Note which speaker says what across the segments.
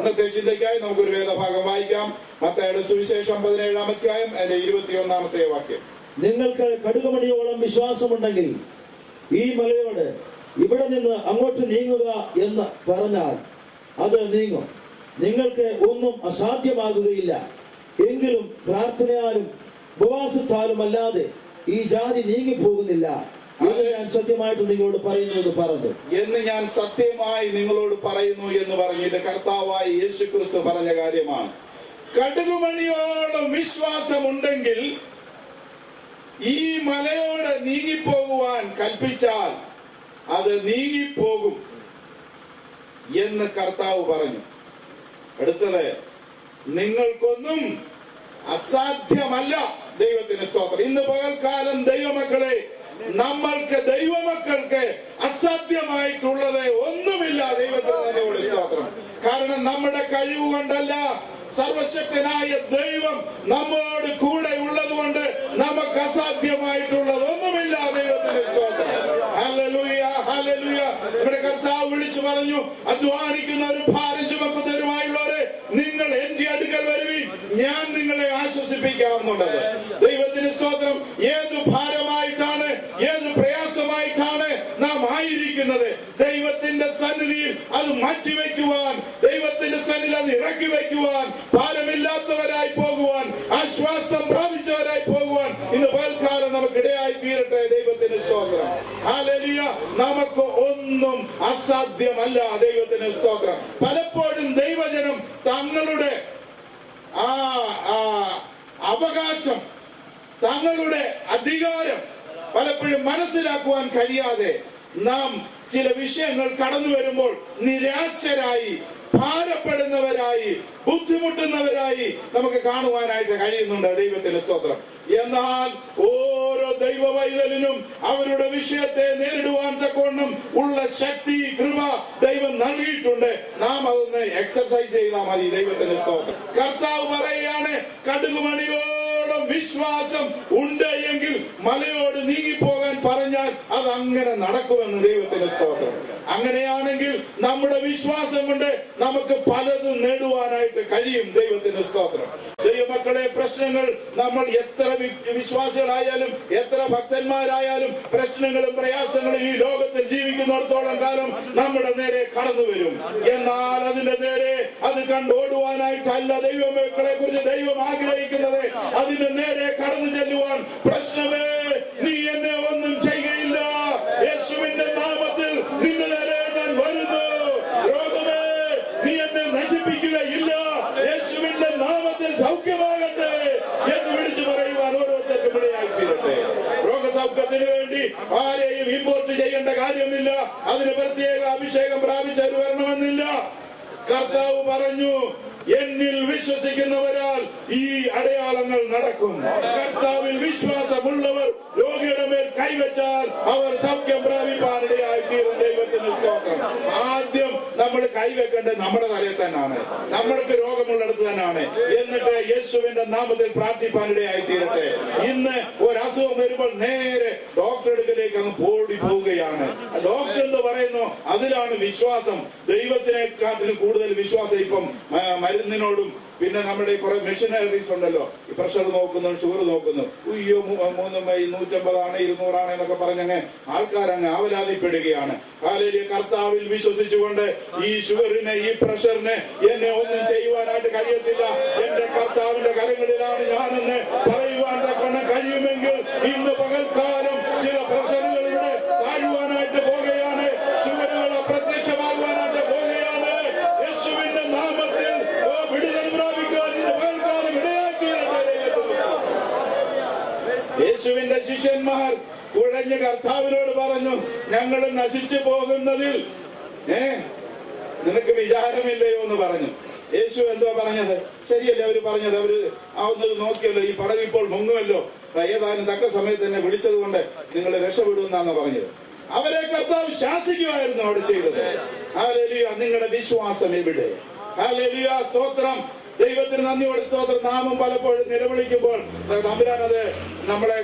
Speaker 1: ഇന്നത്തെ ചിന്തയ്ക്കായി നമുക്കൊരു വേദഭാഗം വായിക്കാം. മത്തായിയുടെ സുവിശേഷം 17-ാം അധ്യായം അതിന്റെ 21-ാമത്തെ വാക്യം.
Speaker 2: നിങ്ങൾക്ക് കടുകുമണിയോളം വിശ്വാസമുണ്ടെങ്കിൽ ഈ മലയോട് ഇവിടെ നിന്ന് അങ്ങോട്ട് നീങ്ങുക എന്ന് പറഞ്ഞാൽ അത് നീങ്ങും. നിങ്ങൾക്ക് ഒന്നും അസാധ്യമാകുകയില്ല. എങ്കിലും പ്രാർത്ഥനയാലും ഉപവാസത്താലും അല്ലാതെ ഈ ജാതി നീങ്ങിപ്പോകുന്നില്ല എന്ന് ഞാൻ സത്യമായിട്ട് നിങ്ങളോട് പറയുന്നത് പറഞ്ഞു
Speaker 1: എന്ന് ഞാൻ സത്യമായി നിങ്ങളോട് പറയുന്നു എന്ന് പറഞ്ഞു. ഇത് കർത്താവായ യേശുക്രിസ്തു പറഞ്ഞ കാര്യമാണ്. കടുകുമണിയോളം വിശ്വാസമുണ്ടെങ്കിൽ ഈ മലയോട് നീങ്ങിപ്പോകുവാൻ കൽപ്പിച്ചാൽ അത് നീങ്ങിപ്പോകും എന്ന് കർത്താവ് പറഞ്ഞു. അടുത്തത്, നിങ്ങൾക്കൊന്നും അസാധ്യമല്ല. ദൈവത്തിന് സ്തോത്രം. ഇന്ന് പകൽക്കാലം ദൈവമക്കളെ, നമ്മൾക്ക് ദൈവമക്കൾക്ക് അസാധ്യമായിട്ടുള്ളത് ഒന്നുമില്ല. ദൈവത്തിന് സ്തോത്രം. കാരണം നമ്മുടെ കഴിവ് കൊണ്ടല്ല, സർവശക്തനായ ദൈവം നമ്മോട് കൂടെ ഉള്ളത് കൊണ്ട് നമുക്ക് അസാധ്യമായിട്ടുള്ളത് ഒന്നുമില്ല. ദൈവത്തിന്റെ സ്തോത്രം. Hallelujah, hallelujah. നമ്മുടെ കർത്താവ് വിളിച്ചു പറഞ്ഞു, അധ്വാനിക്കുന്നവരും ഭാരം ചുമക്കുന്നവരുമായുള്ളവരെ നിങ്ങൾ എന്റെ അടുക്കൽ വരുവിൻ, ഞാൻ നിങ്ങളെ ആശ്വസിപ്പിക്കാമെന്നുള്ളത്. ദൈവത്തിന് സ്തോത്രം. ഏത് ഭാരമായിട്ടാണ്, ഏത് പ്രയാസമായിട്ടാണ് നാം ആയിരിക്കുന്നത്, ദൈവത്തിന്റെ സന്നിധിയിൽ അത് മാറ്റിവെക്കുവാൻ, ദൈവത്തിന്റെ സന്നിധിയിൽ അത് ഇറക്കി വയ്ക്കുവാൻ, ഭാരമില്ലാത്തവരായി പോകുവാൻ, ആശ്വാസം പ്രാപിച്ചവരായി പോകുവാൻ ഇന്ന് പകൽക്കാലം നമുക്ക് ഇടയായി തീരട്ടെ. ദൈവത്തിന് സ്തോത്രം. ഹല്ലേലൂയ. നമുക്ക് ഒന്നും അസാധ്യമല്ല. ദൈവത്തിന് സ്തോത്രം. പലപ്പോഴും ദൈവജനം തങ്ങളുടെ അവകാശം, തങ്ങളുടെ അധികാരം പലപ്പോഴും മനസ്സിലാക്കുവാൻ കഴിയാതെ നാം ചില വിഷയങ്ങൾ കടന്നു വരുമ്പോൾ നിരാശരായി, ഭാരപ്പെടുന്നവരായി, ബുദ്ധിമുട്ടുന്നവരായി നമുക്ക് കാണുവാനായിട്ട് കഴിയുന്നുണ്ട്. ദൈവത്തിന്റെ സ്തോത്രം. എന്നാൽ ഓരോ ദൈവ വൈതലിനും അവരുടെ വിഷയത്തെ നേരിടുവാൻ തക്കവണ്ണം ഉള്ള ശക്തി, കൃപ ദൈവം നൽകിയിട്ടുണ്ട്. നാം അതൊന്ന് എക്സർസൈസ് ചെയ്താൽ മതി. ദൈവത്തിന്റെ സ്തോത്രം. കർത്താവ് പറയുകയാണ്, കടുകുമണിയോളം വിശ്വാസം ഉണ്ട് എങ്കിൽ മലയോട് നീങ്ങിപ്പോകാൻ പറഞ്ഞാൽ അത് അങ്ങനെ നടക്കുമെന്ന്. ദൈവത്തിന്റെ സ്തോത്രം. അങ്ങനെയാണെങ്കിൽ നമ്മുടെ വിശ്വാസം കൊണ്ട് നമുക്ക് പലതും നേടുവാനായിട്ട് കഴിയും. ദൈവത്തിന്റെ സ്തോത്രം. ദൈവമക്കളെ, പ്രശ്നങ്ങൾ നമ്മൾ എത്ര വിശ്വാസികളായാലും എത്ര ഭക്തന്മാരായാലും പ്രശ്നങ്ങളും പ്രയാസങ്ങളും ഈ ലോകത്തിൽ ജീവിക്കുന്നിടത്തോളം കാലം നമ്മുടെ നേരെ കടന്നു വരും. എന്നാൽ അതിന്റെ നേരെ അത് കണ്ടോടുവാനായിട്ടല്ല ദൈവമക്കളെ കുറിച്ച് ദൈവം ആഗ്രഹിക്കുന്നത്. അതിന്റെ നേരെ കടന്നു ചെല്ലുവാൻ, പ്രശ്നമേ നീ എന്നെ ഒന്നും ചെയ്യുകയില്ല, യേശുവിന്റെ നാമത്തിൽ നിന്റെ നേരെ ഞാൻ വരുന്നു, രോഗമേ നീ എന്നെ നശിപ്പിക്കുകയില്ല, യേശുവിന്റെ നാമത്തിൽ സൗഖ്യമാകട്ടെ എന്ന് വിളിച്ചു പറയുവാൻ ഓരോരുത്തർക്കും ഇടയായി തീരട്ടെ. രോഗസൗഖ്യത്തിന് വേണ്ടി ആരെയും ഇമ്പോർട്ട് ചെയ്യേണ്ട കാര്യമില്ല. അതിന് പ്രത്യേക അഭിഷേകം പ്രാപിച്ചവർ വരണമെന്നില്ല. കർത്താവ് പറഞ്ഞു, എന്നിൽ വിശ്വസിക്കുന്നവരാൽ ഈ അടയാളങ്ങൾ നടക്കും. കർത്താവിൽ വിശ്വാസമുള്ളവർ രോഗിയുടെ മേൽ കൈവച്ചാൽ അവർ സൗഖ്യം പ്രാപിപ്പാനിടയായി തീരും. ദൈവത്തിന് സ്തോത്രം. ആദ്യം നമ്മൾ കൈവെക്കേണ്ടത് നമ്മുടെ തലയിൽ തന്നെയാണ്, നമ്മൾക്ക് രോഗമുള്ളിടത്ത് തന്നെയാണ്. എന്നിട്ട് യേശുവിന്റെ നാമത്തിൽ പ്രാർത്ഥിപ്പാനിടയായി തീരട്ടെ. ഇന്ന് ഒരസുഖം വരുമ്പോൾ നേരെ ഡോക്ടർ അടുക്കലേക്ക് അങ്ങ് ഓടി പോവുകയാണ്. ഡോക്ടർ എന്ന് പറയുന്നു, അതിലാണ് വിശ്വാസം. ദൈവത്തിനെക്കാട്ടിൽ കൂടുതൽ വിശ്വാസം ഇപ്പം മരുന്നിനോടും പിന്നെ നമ്മുടെ കുറെ മെഷീനറീസ് ഉണ്ടല്ലോ, ഈ പ്രഷർ നോക്കുന്നു, ഷുഗർ നോക്കുന്നു, അയ്യോ 150 200 എന്നൊക്കെ പറഞ്ഞങ്ങ് ആൾക്കാരങ്ങ് ആവലാതിപ്പെടുകയാണ്. ഹല്ലേലൂയ. കർത്താവിൽ വിശ്വസിച്ചുകൊണ്ട് ഈ ഷുഗറിനെ, ഈ പ്രഷറിനെ എന്നെ ഒന്നും ചെയ്യുവാനായിട്ട് കഴിയത്തില്ല, എന്റെ കർത്താവിന്റെ കരങ്ങളിലാണ് ഞാനെന്ന് പറയുവാൻ തക്കണം കഴിയുമെങ്കിൽ ഇന്ന് പകൽക്കാലം ചില പ്രഷറുകൾ ഇവിടെ താഴുവാനായിട്ട് പോകുകയാണ്, ഷുഗറുകൾ അപ്രത്യക്ഷമാകുവാനായിട്ട് പോകുകയാണ്. യേശുവിന്റെ നാമത്തിൽ വിടുതൽ പ്രാപിക്കാൻ ഇന്ന് പകൽക്കാലം ഇടയായി തീരട്ടെ. യേശുവിന്റെ ശിഷ്യന്മാർ കുഴഞ്ഞ് കർത്താവിനോട് പറഞ്ഞു, ഞങ്ങൾ നശിച്ചു പോകുന്നതിൽ നിനക്ക് വിചാരമില്ലയോ എന്ന് പറഞ്ഞു. യേശു എന്തോ പറഞ്ഞത്? ശരിയല്ലേ അവര് പറഞ്ഞത്? അവര് ആവുന്നത് നോക്കിയല്ലോ, ഈ പടവ് ഇപ്പോൾ മുങ്ങുമല്ലോ, ഏതാനും തക്ക സമയത്ത് തന്നെ വിളിച്ചത് കൊണ്ട് നിങ്ങൾ രക്ഷപ്പെടുമെന്നാണ് പറഞ്ഞത്. അവരെ കർത്താവ് ശാസിക്കുമായിരുന്നു അവിടെ ചെയ്തത്. ഹല്ലേലൂയ. നിങ്ങളുടെ വിശ്വാസം എവിടെ? ഹല്ലേലൂയ. സ്തോത്രം. ദൈവത്തിന് നന്ദിയോടെ സ്തോത്രം. നാമും പലപ്പോഴും നിലവിളിക്കുമ്പോൾ തമ്പുരാനത് നമ്മളെ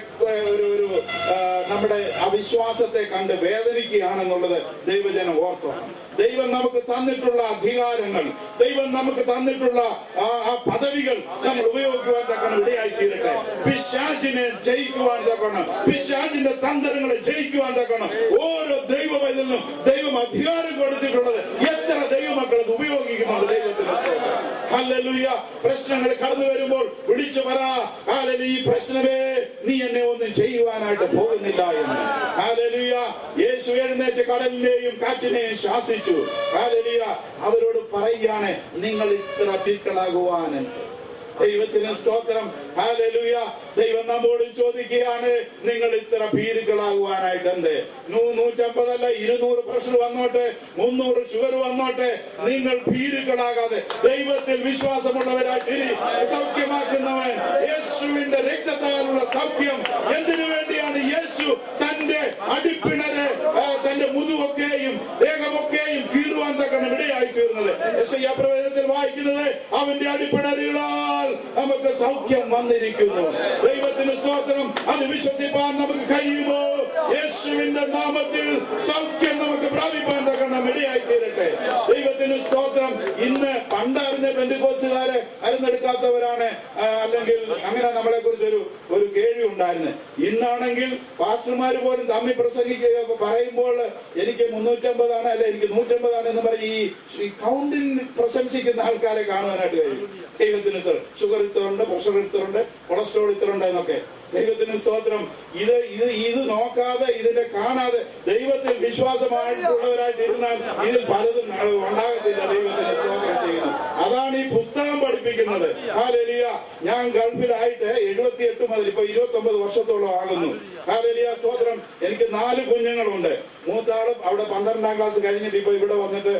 Speaker 1: നമ്മുടെ അവിശ്വാസത്തെ കണ്ട് വേദനിക്കുകയാണെന്നുള്ളത് ദൈവജനം ഓർത്തോണം. ദൈവം നമുക്ക് തന്നിട്ടുള്ള അധികാരങ്ങൾ, ദൈവം നമുക്ക് തന്നിട്ടുള്ള ആ പദവികൾ നമ്മൾ ഉപയോഗിക്കുവാൻ തക്കണം ഇടയായി തീരട്ടെ. പിശാചിനെ ജയിക്കുവാൻ തക്കണം, പിശാചിന്റെ തന്ത്രങ്ങളെ ജയിക്കുവാൻ തക്കണം. ഓരോ ദൈവവൈതലിനും ദൈവം അധികാരം കൊടുത്തിട്ടുള്ളത്. എത്ര ദൈവമക്കൾ അത് ഉപയോഗിക്കുന്നുണ്ട്? ദൈവത്തിന്റെ സ്തോത്രം. ഹല്ലേലൂയ. പ്രശ്നങ്ങൾ കടന്നു വരുമ്പോൾ വിളിച്ചു പറ, ഹല്ലേലൂയ, ഈ പ്രശ്നമേ നീ എന്നെ ഒന്നും ചെയ്യുവാനായിട്ട് പോകുന്നില്ല എന്ന്. ഹല്ലേലൂയ. യേശു എഴുന്നേറ്റ് കടലിനെയും കാറ്റിനെയും ശാസിച്ചു. ഹല്ലേലൂയ. അവരോട് പറയുകയാണ്, നിങ്ങൾ ഇത്ര പിക്കളാകുവാൻ. ദൈവത്തിന് സ്തോത്രം. ഹല്ലേലൂയ. ദൈവം നമ്മോട് ചോദിക്കുകയാണ്, നിങ്ങൾ ഇത്ര ഭീരുക്കളാകുവാനായിട്ട് എന്ത്? 150 അല്ല 200 പ്രഷർ വന്നോട്ടെ, 300 ഷുഗർ വന്നോട്ടെ, നിങ്ങൾ ഭീരുക്കളാകാതെ ദൈവത്തിൽ വിശ്വാസമുള്ളവരായിട്ട് സൗഖ്യമാക്കുന്നവൻ യേശുവിന്റെ രക്തത്താലുള്ള സൗഖ്യം. എന്തിനു വേണ്ടിയാണ് യേശു തന്റെ അടിപ്പിണര്, തന്റെ മുതുകൊക്കെയും ദേഹമൊക്കെയും കീറുവാൻ തക്കണം ഇടയായി തീർന്നത്? യെശയ്യാ പ്രവചനത്തിൽ വായിക്കുന്നത്, അവന്റെ അടിപ്പിണരുകളാൽ നമുക്ക് സൗഖ്യം വന്നിരിക്കുന്നു. ദൈവത്തിന് സ്തോത്രം. അത് വിശ്വസിപ്പാൻ നമുക്ക് കഴിയുമോ? യേശുവിന്റെ നാമത്തിൽ സൗഖ്യം നമുക്ക് പ്രാപിപ്പാൻ തക്കണം ഇടയായി തീരട്ടെ. ദൈവത്തിന് സ്തോത്രം. ഇന്ന് പണ്ടായിരുന്ന പെന്തക്കോസ്തുകാരെ അരുന്നെടുക്കാത്തവരാണ്, അല്ലെങ്കിൽ അങ്ങനെ നമ്മളെ കുറിച്ച് ഒരു കേൾവി ഉണ്ടായിരുന്നു. ഇന്നാണെങ്കിൽ പാസ്റ്റർമാര് പോലും തമ്മിൽ പ്രസംഗിക്കുക പറയുമ്പോൾ എനിക്ക് 350 അല്ലെ എനിക്ക് 150 എന്ന് പറഞ്ഞ് ഈ കൗണ്ടിൽ പ്രശംസിക്കുന്ന ആൾക്കാരെ കാണുവാനായിട്ട് കഴിയും. ദൈവത്തിന് ഷുഗർ ഇത്തറുണ്ട്, പ്രഷർ ഇത്തറുണ്ട്, കൊളസ്ട്രോൾ ഇത്തറുണ്ട് എന്നൊക്കെ. ദൈവത്തിന് സ്തോത്രം. ഇത് നോക്കാതെ, ഇതിനെ കാണാതെ ദൈവത്തിൽ വിശ്വാസമായിട്ടുള്ളവരായിട്ട് ഇരുന്നാൽ ഇതിൽ പലതും ഉണ്ടാകത്തില്ല. ദൈവത്തിന് സ്തോത്രം ചെയ്യുന്നു. അതാണ് ഈ പുസ്തകം പഠിപ്പിക്കുന്നത്. ഹല്ലേലൂയ. ഞാൻ ഗൾഫിലായിട്ട് 78 മുതൽ ഇപ്പൊ 29 വർഷത്തോളം ആകുന്നു. ഹല്ലേലൂയ. സ്തോത്രം. എനിക്ക് 4 കുഞ്ഞുങ്ങളുണ്ട്. മൂത്താള് അവിടെ 12ാം ക്ലാസ് കഴിഞ്ഞിട്ട് ഇപ്പൊ ഇവിടെ വന്നിട്ട്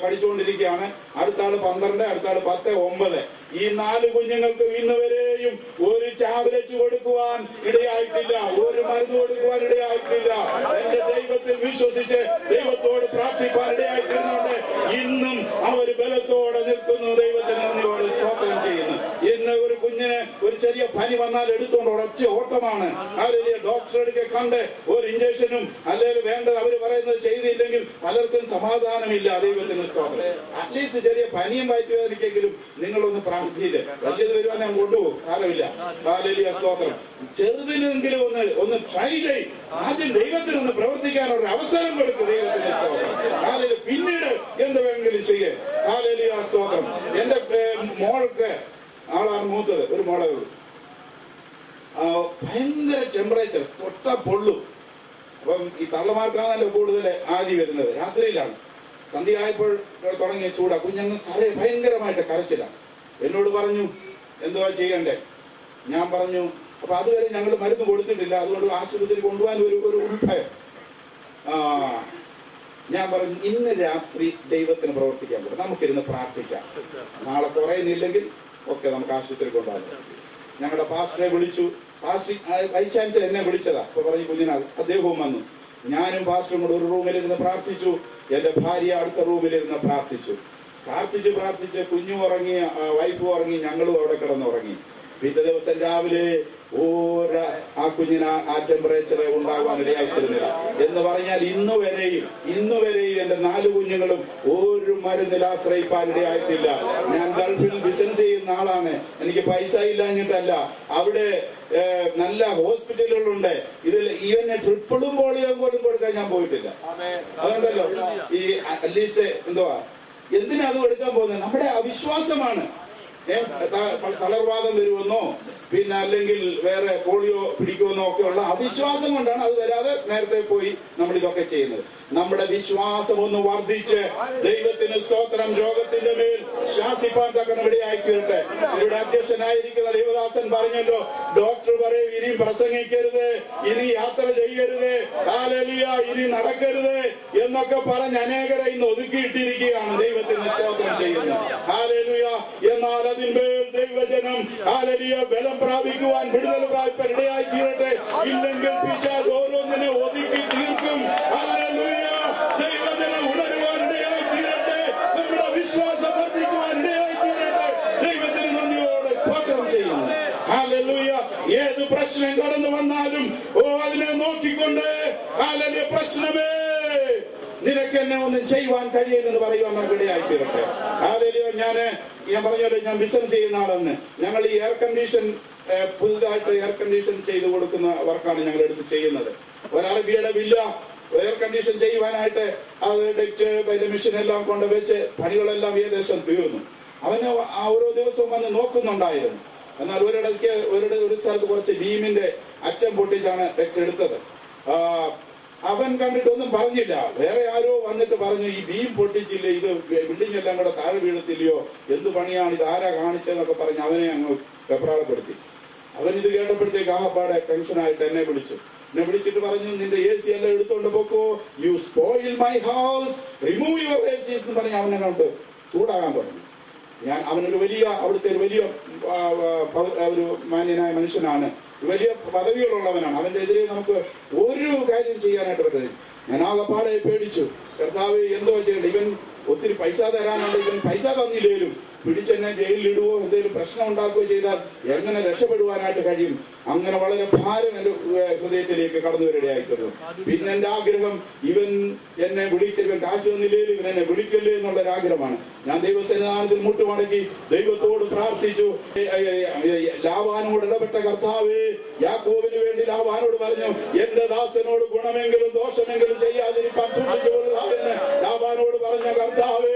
Speaker 1: പഠിച്ചുകൊണ്ടിരിക്കുകയാണ്. അടുത്താള് 12, അടുത്താള് 10, 9. ഈ 4 കുഞ്ഞുങ്ങൾക്ക് ഇന്ന് വരെയും ഒരു ടാബ്ലറ്റ് കൊടുക്കുവാൻ ഇടയായിട്ടില്ല, ഒരു മരുന്ന് കൊടുക്കുവാൻ ഇടയായിട്ടില്ല. എന്റെ ദൈവത്തിൽ വിശ്വസിച്ച് ദൈവത്തോട് പ്രാർത്ഥിപ്പാൻ ഇടയായിത്തീരുന്നുണ്ട്. ഇന്നും അവർ ബലത്തോടെ നിൽക്കുന്നു. ദൈവത്തിന് നന്ദിയോട് സ്തോത്രം ചെയ്യുന്നു. ഇന്ന് ഒരു കുഞ്ഞിന് ഒരു ചെറിയ പനി വന്നാൽ എടുത്തുകൊണ്ട് ഒരൊറ്റ ഓട്ടമാണ്. അല്ലെങ്കിൽ ഡോക്ടറെ അടുക്കെ കണ്ട് ഒരു ഇഞ്ചക്ഷനും അല്ലെങ്കിൽ വേണ്ടത് അവര് പറയുന്നത് ചെയ്തില്ലെങ്കിൽ പലർക്കും സമാധാനമില്ല. ദൈവത്തിന് സ്തോത്രം. അറ്റ്ലീസ്റ്റ് ചെറിയ പനിയും വയറ്റുവേദനയ്ക്കെങ്കിലും നിങ്ങളൊന്ന് പ്രാർത്ഥിയില്ല. വലിയത് വരുവാൻ ഞാൻ കൊണ്ടുപോകും, സാരമില്ല. ഹല്ലേലൂയ. സ്തോത്രം. ചെറുതിനെങ്കിലും ഒന്ന് ട്രൈ ചെയ്യും. ആദ്യം ദൈവത്തിനൊന്ന് പ്രവർത്തിക്കാൻ ഒരു അവസരം കൊടുക്കും. ദൈവത്തിന്റെ സ്തോത്രം. ഹല്ലേലൂയ. പിന്നീട് എന്ത് വേണമെങ്കിലും ചെയ്യേ. ഹല്ലേലൂയ. സ്തോത്രം. എന്റെ മോൾക്ക്, ആളാണ് മൂത്തത്, ഒരു മോളെ ഉള്ളൂ. ഭയങ്കര ടെമ്പറേച്ചർ, തൊട്ട പൊള്ളും. അപ്പം ഈ തള്ളമാർക്കാണല്ലോ കൂടുതൽ ആദി വരുന്നത്. രാത്രിയിലാണ്. സന്ധ്യ ആയപ്പോൾ തുടങ്ങിയ ചൂടാ. കുഞ്ഞങ്ങ് ഭയങ്കരമായിട്ട് കരച്ചിലാണ്. എന്നോട് പറഞ്ഞു എന്തുവാ ചെയ്യണ്ടേ? ഞാൻ പറഞ്ഞു, അപ്പൊ അതുവരെ ഞങ്ങൾ മരുന്ന് കൊടുത്തിട്ടില്ല, അതുകൊണ്ട് ആശുപത്രി കൊണ്ടുപോകാൻ ഒരു ഉൾഭയം. ഞാൻ പറഞ്ഞു, ഇന്ന് രാത്രി ദൈവത്തിന് പ്രവർത്തിക്കാൻ പറ്റും, നമുക്കിരുന്ന് പ്രാർത്ഥിക്കാം. നാളെ കുറയുന്നില്ലെങ്കിൽ ഒക്കെ നമുക്ക് ആശുപത്രി കൊണ്ടുപോകാം. ഞങ്ങളുടെ പാസ്റ്ററെ വിളിച്ചു. പാസ്റ്റർ വൈസ് ചാൻസലർ എന്നെ വിളിച്ചതാ. അപ്പൊ പറഞ്ഞു കുഞ്ഞിനാൾ, അദ്ദേഹവും വന്നു. ഞാനും പാസ്റ്ററും കൂടെ ഒരു റൂമിലിരുന്ന് പ്രാർത്ഥിച്ചു. എന്റെ ഭാര്യ അടുത്ത റൂമിലിരുന്ന് പ്രാർത്ഥിച്ചു. പ്രാർത്ഥിച്ച് കുഞ്ഞു ഉറങ്ങി, വൈഫ് ഉറങ്ങി, ഞങ്ങളും അവിടെ കിടന്നുറങ്ങി. പിറ്റേ ദിവസം രാവിലെ ആ കുഞ്ഞിന് ആ ടെമ്പറേച്ചർ ഉണ്ടാകാൻ ഇടയായിട്ടിരുന്നില്ല. എന്ന് പറഞ്ഞാൽ ഇന്നു വരെയും എന്റെ 4 കുഞ്ഞുങ്ങളും ഒരു മരുന്നിൽ ആശ്രയിപ്പാൻ ഇടയായിട്ടില്ല. ഞാൻ ഗൾഫിൽ ബിസിനസ് ചെയ്യുന്ന ആളാണ്. എനിക്ക് പൈസ ഇല്ലാഞ്ഞിട്ടല്ല. അവിടെ നല്ല ഹോസ്പിറ്റലുകളുണ്ട്. ഇതിൽ ഈവനെ ട്രിപ്പിളും പോളിയോ പോലും കൊടുക്കാൻ ഞാൻ പോയിട്ടില്ല. അതുകൊണ്ടല്ലോ ഈ അറ്റ്ലീസ്റ്റ് എന്തിനാ അത് എടുക്കാൻ പോകുന്നത്? നമ്മുടെ അവിശ്വാസമാണ്. തളർവാദം വരുമെന്നോ പിന്നെ അല്ലെങ്കിൽ വേറെ പോളിയോ പിടിക്കുമെന്നോ ഒക്കെയുള്ള അവിശ്വാസം കൊണ്ടാണ് അത് വരാതെ നേരത്തെ പോയി നമ്മൾ ഇതൊക്കെ ചെയ്യുന്നത്. നമ്മുടെ വിശ്വാസം ഒന്ന് വർദ്ധിച്ച് ദൈവത്തിന് സ്തോത്രം രോഗത്തിന്റെ മേൽ ശാസിപ്പാൻ തക്കണം ഇടയായി തീരട്ടെ. ഇവിടെ അധ്യക്ഷനായിരിക്കുന്ന ദൈവദാസൻ പറഞ്ഞല്ലോ, ഡോക്ടർ പറയും ഇനി പ്രസംഗിക്കരുത്, ഇനി യാത്ര ചെയ്യരുത്, ഹല്ലേലൂയ, ഇനി നടക്കരുത് എന്നൊക്കെ പറഞ്ഞ് അനേകരെ ഇന്ന് ഒതുക്കിയിട്ടിരിക്കുകയാണ്. ദൈവത്തിന് സ്തോത്രം ചെയ്യുന്നു. ഹല്ലേലൂയ. എന്നാൽ അതിന്മേൽ ദൈവജനം ഹല്ലേലൂയ ബലം പ്രാപിക്കുവാൻ, വിടുതൽ പ്രാപിക്കാൻ ഇടയായി തീരട്ടെ. ഇല്ലെങ്കിൽ പിശാച് ഓരോന്നിനെ ഒതുക്കി തീർക്കും. ഹല്ലേലൂയ. ദൈവജനം ഉണരുവാൻ ഇടയായി തീരട്ടെ. നമ്മുടെ വിശ്വാസം വർദ്ധിക്കുവാൻ ഇടയായി തീരട്ടെ. ദൈവത്തിന് നന്ദിയോടെ സ്തോത്രം ചെയ്യുന്നു. ഹല്ലേലൂയ. ഏത് പ്രശ്നം കടന്നു വന്നാലും അതിനെ നോക്കിക്കൊണ്ട് ഹല്ലേലൂയ പ്രശ്നമേ നിനക്ക് എന്നെ ഒന്നും ചെയ്യുവാൻ കഴിയില്ലെന്ന് പറയുവാൻ നമുക്ക് ഇടയായിത്തീരട്ടെ. ഹല്ലേലൂയ. ഞാൻ പറഞ്ഞല്ലോ, ഞാൻ ബിസിനസ് ചെയ്യുന്ന ആളെന്ന്. ഞങ്ങൾ ഈ എയർ കണ്ടീഷൻ പുതുതായിട്ട് എയർ കണ്ടീഷൻ ചെയ്ത് കൊടുക്കുന്ന വർക്കാണ് ഞങ്ങൾ എടുത്ത് ചെയ്യുന്നത്. ഒരറബിയുടെ വില്ല എയർ കണ്ടീഷൻ ചെയ്യുവാനായിട്ട് അത് ഡെക്റ്റ് അതിന്റെ മെഷീൻ എല്ലാം കൊണ്ട് വെച്ച് പണികളെല്ലാം ഏകദേശം തീർന്നു. അവന് ഓരോ ദിവസവും വന്ന് നോക്കുന്നുണ്ടായിരുന്നു. എന്നാൽ ഒരു സ്ഥലത്ത് കുറച്ച് ബീമിന്റെ അറ്റം പൊട്ടിച്ചാണ് ഡെക്റ്റ് എടുത്തത്. അവൻ കണ്ടിട്ടൊന്നും പറഞ്ഞില്ല. വേറെ ആരോ വന്നിട്ട് പറഞ്ഞു, ഈ ബീം പൊട്ടിച്ചില്ലേ, ഇത് ബിൽഡിംഗ് എല്ലാം കൂടെ താഴെ വീഴത്തില്ലയോ, എന്ത് പണിയാണ് ഇത്, ആരാ കാണിച്ചതെന്നൊക്കെ പറഞ്ഞ് അവനെ അങ്ങ് വെപ്രാളപ്പെടുത്തി. അവൻ ഇത് കേട്ടപ്പോഴത്തേക്ക് ആഹപ്പാടെ ടെൻഷനായിട്ട് എന്നെ വിളിച്ചിട്ട് പറഞ്ഞു, നിന്റെ AC എല്ലാം എടുത്തോണ്ട് പോക്കോ, you spoil my house, remove your AC എന്ന് പറഞ്ഞ് അവനെ കണ്ട് ചൂടാകാൻ തുടങ്ങി. അവിടുത്തെ ഒരു വലിയ ഒരു മാന്യനായ മനുഷ്യനാണ്, വലിയ പദവികളുള്ളവനാണ്. അവന്റെ എതിരെ നമുക്ക് ഒരു കാര്യം ചെയ്യാനായിട്ട് പറ്റത്തില്ല. ഞാൻ ആകപ്പാടെ പേടിച്ചു. കർത്താവ് എന്തോ ചെയ്യണ്ട, ഇവൻ ഒത്തിരി പൈസ തരാനുണ്ട്, ഇവൻ പൈസ തന്നില്ലേലും പിടിച്ചെന്നെ ജയിലിലിടുവോ എന്തെങ്കിലും പ്രശ്നം ഉണ്ടാക്കുകയോ ചെയ്താൽ എങ്ങനെ രക്ഷപ്പെടുവാനായിട്ട് കഴിയും? അങ്ങനെ വളരെ ഭാരം എന്റെ ഹൃദയത്തിലേക്ക് കടന്നു വരികയായിരുന്നു. പിന്നെ എന്റെ ആഗ്രഹം, ഇവൻ എന്നെ ഇവൻ കാശ് തന്നില്ലേലും ഇവൻ എന്നെ വിളിക്കല്ലേ എന്നുള്ളൊരാഗ്രഹമാണ്. ഞാൻ ദൈവസന്നിധാനത്തിൽ മുട്ടുമടക്കി ദൈവത്തോട് പ്രാർത്ഥിച്ചു. ലാബാനോട് ഇടപെട്ട കർത്താവേ, യാക്കോബിന് വേണ്ടി ലാബാനോട് പറഞ്ഞു, എന്റെ ദാസനോട് ഗുണമെങ്കിലും ദോഷമെങ്കിലും ചെയ്യാതിരിക്കാൻ സൂക്ഷിച്ചുകൊള്ളുക. ലാബാനോട് പറഞ്ഞ കർത്താവേ,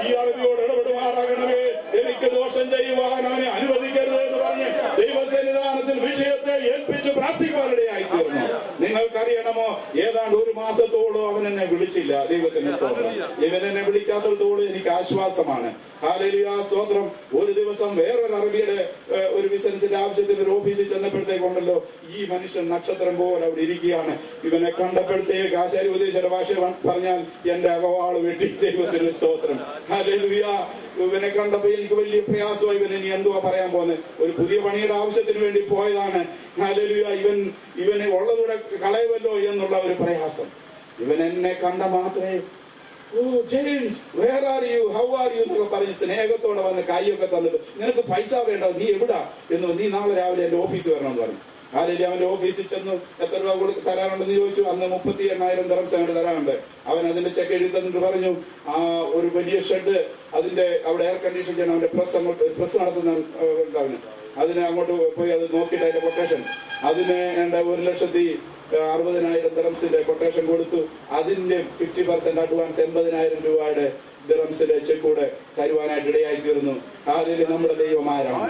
Speaker 1: ഈ അറബിയോട് ഇടപെടുമാറാകണമേ, എനിക്ക് ദോഷം ചെയ്യുവാൻ അവനെ അനുവദിക്കരുത് എന്ന് പറഞ്ഞ് ദൈവസന്നിധാനത്തിൽ വിഷയത്തെ ഏൽപ്പിച്ച് പ്രാർത്ഥിക്കാനിടയായി തീർന്നു. നിങ്ങൾക്കറിയണമോ, ഏതാണ്ട് ഒരു മാസത്തോളം അവൻ എന്നെ വിളിച്ചില്ല. ദൈവത്തിന്റെ സ്തോത്രം. ഇവൻ എന്നെ വിളിക്കാത്തത്തോളം എനിക്ക് ആശ്വാസമാണ്. ഹല്ലേലൂയ, സ്തോത്രം. ഒരു ദിവസം വേറൊരു അറബിയുടെ ഒരു ബിസിനസിന്റെ ആവശ്യത്തിന് ഒരു ഓഫീസിൽ ചെന്നപ്പോഴത്തേക്കുണ്ടല്ലോ, ഈ മനുഷ്യൻ നക്ഷത്രം പോലെ അവിടെ ഇരിക്കുകയാണ്. ഇവനെ കണ്ടപ്പോഴത്തേക്ക് ആശാരി ഉപദേശിയുടെ ഭാഷ പറഞ്ഞാൽ എന്റെ അകവാള് വെട്ടി. ദൈവത്തിന്റെ സ്തോത്രം. ഹല്ലേലൂയ. ഇവനെ കണ്ടപ്പോ എനിക്ക് വലിയ പ്രയാസമായി. ഇവൻ ഇനി എന്തുവാ പറയാൻ പോകുന്നത്? ഒരു പുതിയ പണിയുടെ ആവശ്യത്തിന് വേണ്ടി പോയതാണ്. ഹല്ലേലൂയ. ഇവനെ ഉള്ളതൂടെ കളയുമല്ലോ എന്നുള്ള ഒരു പ്രയാസം. ഇവൻ എന്നെ കണ്ട മാത്രമേ, oh James, where are you, how are you എന്നൊക്കെ പറഞ്ഞ് സ്നേഹത്തോടെ വന്ന് കൈയൊക്കെ തന്നിട്ട്, നിനക്ക് പൈസ വേണ്ട, നീ എവിടാ എന്ന്, നീ നാളെ രാവിലെ എന്റെ ഓഫീസിൽ വരണമെന്ന് പറഞ്ഞു. ആരെങ്കിലും അവന്റെ ഓഫീസിൽ ചെന്ന് എത്ര രൂപ തരാനുണ്ടെന്ന് ചോദിച്ചു. അന്ന് 38,000 ദിർഹംസ് അങ്ങോട്ട് തരാനുണ്ട്. അവൻ അതിന്റെ ചെക്ക് എഴുതി തന്നിട്ട് പറഞ്ഞു, ഒരു വലിയ ഷെഡ് അതിന്റെ അവിടെ എയർ കണ്ടീഷൻ ചെയ്യണം, അവന്റെ പ്രസ് നടത്തുന്ന അതിന് അങ്ങോട്ട് പോയി അത് നോക്കിയിട്ട് അതിന്റെ കൊട്ടേഷൻ, അതിന് 1,60,000 ദിർഹംസിന്റെ കൊട്ടേഷൻ കൊടുത്തു. അതിന്റെ 50% അഡ്വാൻസ് 80,000 രൂപയുടെ ദിർഹംസിന്റെ ചെക്കൂടെ തരുവാനായിട്ട് ഇടയായി തീർന്നു. ഹല്ലേലൂയ. നമ്മുടെ ദൈവം ആരാണ്?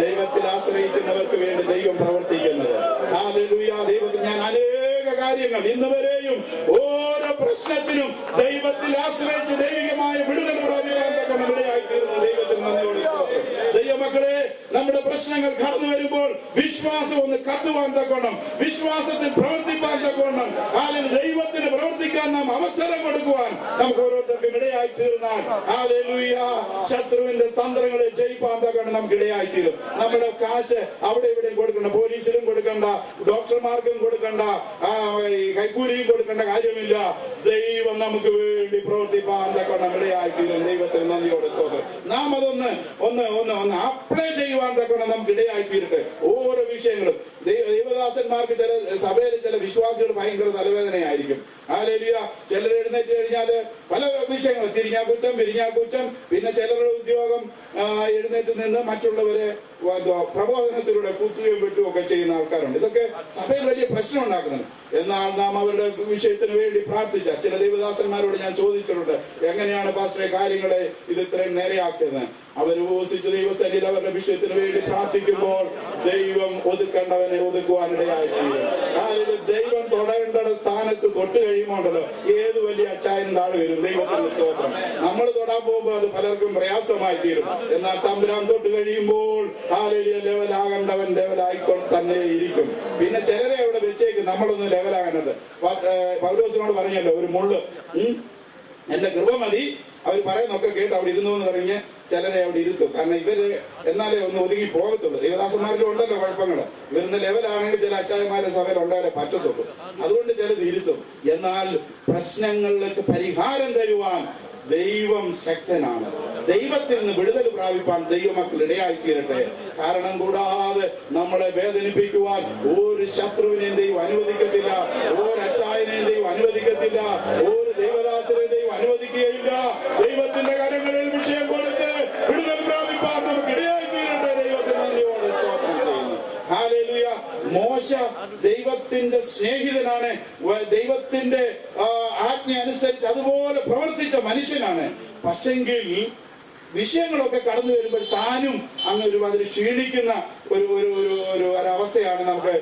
Speaker 1: ദൈവത്തിൽ ആശ്രയിക്കുന്നവർക്ക് വേണ്ടി ദൈവം പ്രവർത്തിക്കുന്നത്. ഹല്ലേലൂയ. ദൈവത്തിൽ ഞാൻ അനേക കാര്യങ്ങൾ ഇന്നുവരെയും ഓരോ പ്രശ്നത്തിനും ദൈവത്തിൽ ആശ്രയിച്ച് ദൈവികമായ വിടുതൽ പ്രാപിക്കാൻ തക്കവണ്ണം ഇടയായി തീർന്നു. ദൈവത്തിന് നന്ദിയോടെ സ്തോത്രം. ദൈവമക്കളെ, നമ്മുടെ പ്രശ്നങ്ങൾ കടന്നു വരുമ്പോൾ വിശ്വാസം ഒന്ന് കത്തുവാൻ തക്കവണ്ണം, വിശ്വാസത്തിൽ പ്രവർത്തിക്കാൻ തക്കവണ്ണം, അല്ലെങ്കിൽ ദൈവത്തിന് പ്രവർത്തിക്കാൻ നാം അവസരം കൊടുക്കുവാൻ നമുക്ക് ഓരോരുത്തർക്കും ഇടയായി തീർന്നാൽ, ഹല്ലേലൂയ, ശത്രുവിന്റെ തന്ത്രങ്ങളെ ജയിപ്പാൻ തക്കവണ്ണം നമുക്ക് ഇടയായി തീരും. നമ്മുടെ കാശ് അവിടെ ഇവിടെയും കൊടുക്കണ്ട, പോലീസിലും കൊടുക്കണ്ട, ഡോക്ടർമാർക്കും കൊടുക്കണ്ട, കൈക്കൂലിയും കൊടുക്കേണ്ട കാര്യമില്ല. ദൈവം നമുക്ക് വേണ്ടി പ്രവർത്തിപ്പാൻ തക്കവണ്ണം ഇടയായി തീരും. ദൈവത്തിന് നന്ദിയോടെ സ്തോത്രം. നാം അതൊന്ന് അപ്ലൈ ചെയ്യുവാൻ തക്കവണ്ണം നമുക്ക് ഇടയായി തീരട്ടെ. ഓരോ വിഷയങ്ങളും ദൈവദാസന്മാർക്ക് ചില സഭയിൽ ചില വിശ്വാസികൾ ഭയങ്കര തലവേദനയായിരിക്കും. ഹല്ലേലൂയ. ചിലർ എഴുന്നേറ്റ് കഴിഞ്ഞാല് പല വിഷയങ്ങൾ, തിരിഞ്ഞാ കുറ്റം, പിരിഞ്ഞാ കുറ്റം, പിന്നെ ചിലരുടെ ഉദ്യോഗം എഴുന്നേറ്റ് നിന്ന് മറ്റുള്ളവരെ പ്രബോധനത്തിലൂടെ കുത്തുകയും വെട്ടുകയും ഒക്കെ ചെയ്യുന്ന ആൾക്കാരുണ്ട്. ഇതൊക്കെ സഭയിൽ വലിയ പ്രശ്നം ഉണ്ടാക്കുന്നുണ്ട്. എന്നാൽ നാം അവരുടെ വിഷയത്തിന് വേണ്ടി പ്രാർത്ഥിച്ച ചില ദൈവദാസന്മാരോട് ഞാൻ ചോദിച്ചിട്ടുണ്ട്, എങ്ങനെയാണ് പാസ്റ്ററെ കാര്യങ്ങളെ ഇത് ഇത്രയും നേരെയാക്കിയത്? അവർ ഉപവസിച്ച് ദൈവസന്നിധിയിൽ അവരുടെ വിഷയത്തിന് വേണ്ടി പ്രാർത്ഥിക്കുമ്പോൾ ദൈവം ഒതുക്കേണ്ടവനെ ഒതുക്കുവാനിടയായി തീരും. ദൈവം തൊടേണ്ട സ്ഥാനത്ത് തൊട്ട് കഴിയുമ്പോണ്ടല്ലോ ഏത് വലിയ അച്ചായനും താഴെ വരും. ദൈവത്തിന്റെ സ്തോത്രം. നമ്മൾ തൊടാൻ പോകുമ്പോൾ അത് പലർക്കും പ്രയാസമായി തീരും. എന്നാൽ തമ്പുരാൻ തൊട്ട് കഴിയുമ്പോൾ ഹല്ലേലൂയ, ലെവലാകേണ്ടവൻ ലെവലായിക്കൊണ്ട് തന്നെ ഇരിക്കും. പിന്നെ ചിലരെ അവിടെ വെച്ചേക്ക് നമ്മളൊന്ന് ലെവലാകേണ്ടത്. പൗലോസിനോട് പറഞ്ഞല്ലോ, ഒരു മുള്ള്, എന്റെ കൃപ മതി, അവർ പറയുന്നൊക്കെ കേട്ട് അവിടെ ഇരുന്നു എന്ന് പറഞ്ഞ് ചിലരെ അവിടെ ഇരുത്തും. കാരണം ഇവര് എന്നാലേ ഒന്ന് ഒതുങ്ങി പോകത്തുള്ളൂ. ദേവദാസന്മാരിലും ഉണ്ടല്ലോ കുഴപ്പങ്ങള്. ഇവരുന്ന് ലെവലാണെങ്കിൽ ചില അച്ചായന്മാരുടെ സഭയിൽ ഉണ്ടായാലേ പറ്റത്തുള്ളൂ. അതുകൊണ്ട് ചിലത് ഇരുത്തും. എന്നാൽ പ്രശ്നങ്ങളിലേക്ക് പരിഹാരം തരുവാൻ ദൈവം ശക്തനാണ്. ദൈവത്തിൽ നിന്ന് വിടുതൽ പ്രാപിപ്പാൻ ദൈവമക്കൾ ഇടയായി തീരട്ടെ. കാരണം കൂടാതെ നമ്മളെ വേദനിപ്പിക്കുവാൻ ഒരു ശത്രുവിനെയും ദൈവം അനുവദിക്കത്തില്ല, ഒരു അച്ചായനെയും ദൈവം അനുവദിക്കത്തില്ല, ഒരു ദൈവദാസനെയും ദൈവം അനുവദിക്കുകയില്ല. ദൈവത്തിന്റെ കരങ്ങളിൽ വിഷയം കൊടുത്ത് വിടുതൽ പ്രാപിപ്പാൻ നമുക്ക് ഇടയായി തീരട്ടെ. ദൈവത്തിന് നന്ദിയോടെ സ്തോത്രം ചെയ്യുന്നു. ഹല്ലേലൂയ. മോശ ദൈവത്തിന്റെ സ്നേഹിതനാണ്, ദൈവത്തിന്റെ ആജ്ഞ അനുസരിച്ച് അതുപോലെ പ്രവർത്തിച്ച മനുഷ്യനാണ്. പക്ഷെങ്കിൽ വിഷയങ്ങളൊക്കെ കടന്നു വരുമ്പോൾ താനും അങ്ങ് ഒരുമാതിരി ക്ഷീണിക്കുന്ന ഒരവസ്ഥയാണ് നമുക്ക്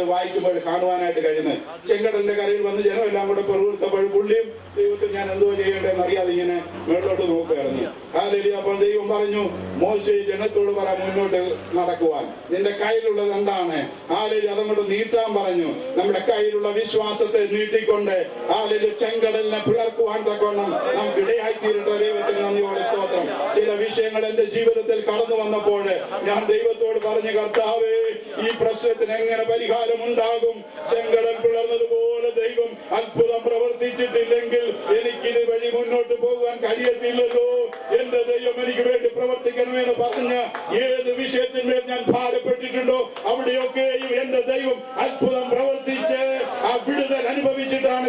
Speaker 1: വായിക്കുമ്പോൾ കാണുവാനായിട്ട് കഴിയുന്നത്. ചെങ്കടലിന്റെ കരയിൽ വന്ന് ജനമെല്ലാം കൂടെ പെറുവിടുത്തപ്പോൾ പുള്ളിയും ദൈവത്തിൽ ഞാൻ എന്തോ ചെയ്യേണ്ടതെന്ന് അറിയാതെ ഇങ്ങനെ മുകളിലോട്ട് നോക്കുകയായിരുന്നു. ഹല്ലേലൂയ. അപ്പോൾ ദൈവം പറഞ്ഞു, മോശെ ജനത്തോട് പറ മുന്നോട്ട് നടക്കുവാൻ, നിന്റെ കയ്യിലുള്ളത് എന്താണ്? ഹല്ലേലൂയ. അതങ്ങോട്ട് നീട്ടാൻ പറഞ്ഞു. നമ്മുടെ കയ്യിലുള്ള വിശ്വാസത്തെ നീട്ടിക്കൊണ്ട് ഹല്ലേലൂയ ചെങ്കടലിനെ പിളർക്കുവാൻ തക്കവണ്ണം നമുക്ക് ഇടയായി തീരട്ടെ. ദൈവത്തിന് നന്ദിയോടെ സ്തോത്രം. ചില വിഷയങ്ങൾ എന്റെ ജീവിതത്തിൽ കടന്നു വന്നപ്പോൾ ഞാൻ ദൈവത്തോട് പറഞ്ഞു, കർത്താവേ, ഈ പ്രശ്നത്തിന് എങ്ങനെ പരിഹാരം ഉണ്ടാകും? ചെങ്കടൽ പിളർന്നതുപോലെ ദൈവം അത്ഭുതം പ്രവർത്തിച്ചിട്ടില്ലെങ്കിൽ എനിക്കിത് വഴി മുന്നോട്ട് പോകാൻ കഴിയത്തില്ലല്ലോ. എന്റെ ദൈവം എനിക്ക് വേണ്ടി പ്രവർത്തിക്കണമെന്ന് പറഞ്ഞ് ഏത് വിഷയത്തിന്മേൽ ഞാൻ ഭാരപ്പെട്ടിട്ടുണ്ടോ അവിടെയൊക്കെയും എന്റെ ദൈവം അത്ഭുതം പ്രവർത്തിച്ച് ആ വിടുതൽ അനുഭവിച്ചിട്ടാണ്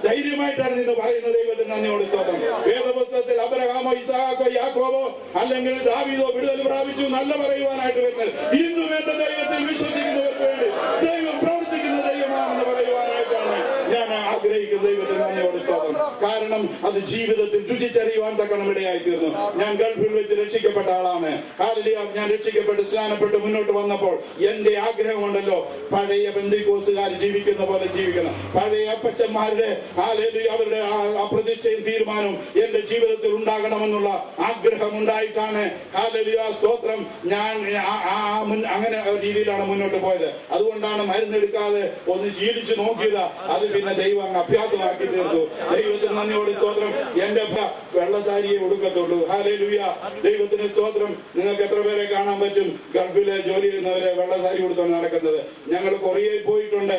Speaker 1: ധൈര്യമായിട്ടാണ് നിന്ന് പറയുന്നത്. ദൈവത്തിന് നന്ദിയോട് സ്തോത്രം. വേദപുസ്തകത്തിൽ അബ്രഹാമോ ഇസ്ഹാക്കോ യാക്കോബോ അല്ലെങ്കിൽ ദാവീദോ വിടുതൽ പ്രാപിച്ചു നല്ല പറയുവാനായിട്ട് വരുന്നത് ഇന്നും എന്റെ ദൈവത്തിൽ വിശ്വസിക്കുന്നവർക്ക് വേണ്ടി ദൈവം പ്രവർത്തിക്കുന്ന ദൈവമാണെന്ന് പറയുവാനായിട്ടാണ് ഞാൻ ആഗ്രഹിക്കുന്നത്. ദൈവത്തിന് നന്ദിയോട് സ്തോത്രം. കാരണം അത് ജീവിതത്തിൽ രുചിച്ചറിയുവാൻ തക്കണം ഇടയായി തീർന്നു. ഞാൻ ഗൾഫിൽ വെച്ച് രക്ഷിക്കപ്പെട്ട ആളാണ്. ഹല്ലേലൂയ. ഞാൻ രക്ഷിക്കപ്പെട്ട് സ്നാനപ്പെട്ട് മുന്നോട്ട് വന്നപ്പോൾ എന്റെ ആഗ്രഹമുണ്ടല്ലോ, പഴയ പെന്തക്കോസ്തുകാർ ജീവിക്കുന്ന പോലെ ജീവിക്കണം. പഴയ അപ്പച്ചന്മാരുടെ ഹല്ലേലൂയ അവരുടെ ആ പ്രതിഷ്ഠയും തീരുമാനവും എന്റെ ജീവിതത്തിൽ ഉണ്ടാകണമെന്നുള്ള ആഗ്രഹം ഉണ്ടായിട്ടാണ് ഹല്ലേലൂയ സ്തോത്രം ഞാൻ അങ്ങനെ രീതിയിലാണ് മുന്നോട്ട് പോയത്. അതുകൊണ്ടാണ് മരുന്നെടുക്കാതെ ഒന്ന് ശീലിച്ചു നോക്കിയത്. അത് പിന്നെ ദൈവം അങ്ങ് അഭ്യാസമാക്കി തീർത്തു. ദൈവത്തിന് നന്ദിയോട് സ്തോത്രം. എന്റെ വെള്ളസാരിയെ ഉടുക്കത്തുള്ളൂ. ഹല്ലേലൂയ. ദൈവത്തിന് സ്തോത്രം. നിങ്ങൾക്ക് എത്ര പേരെ കാണാൻ പറ്റും ഗൾഫിലെ ജോലി ചെയ്യുന്നവരെ വെള്ളസാരി കൊടുത്താണ് നടക്കുന്നത്? ഞങ്ങൾ കൊറിയയിൽ പോയിട്ടുണ്ട്,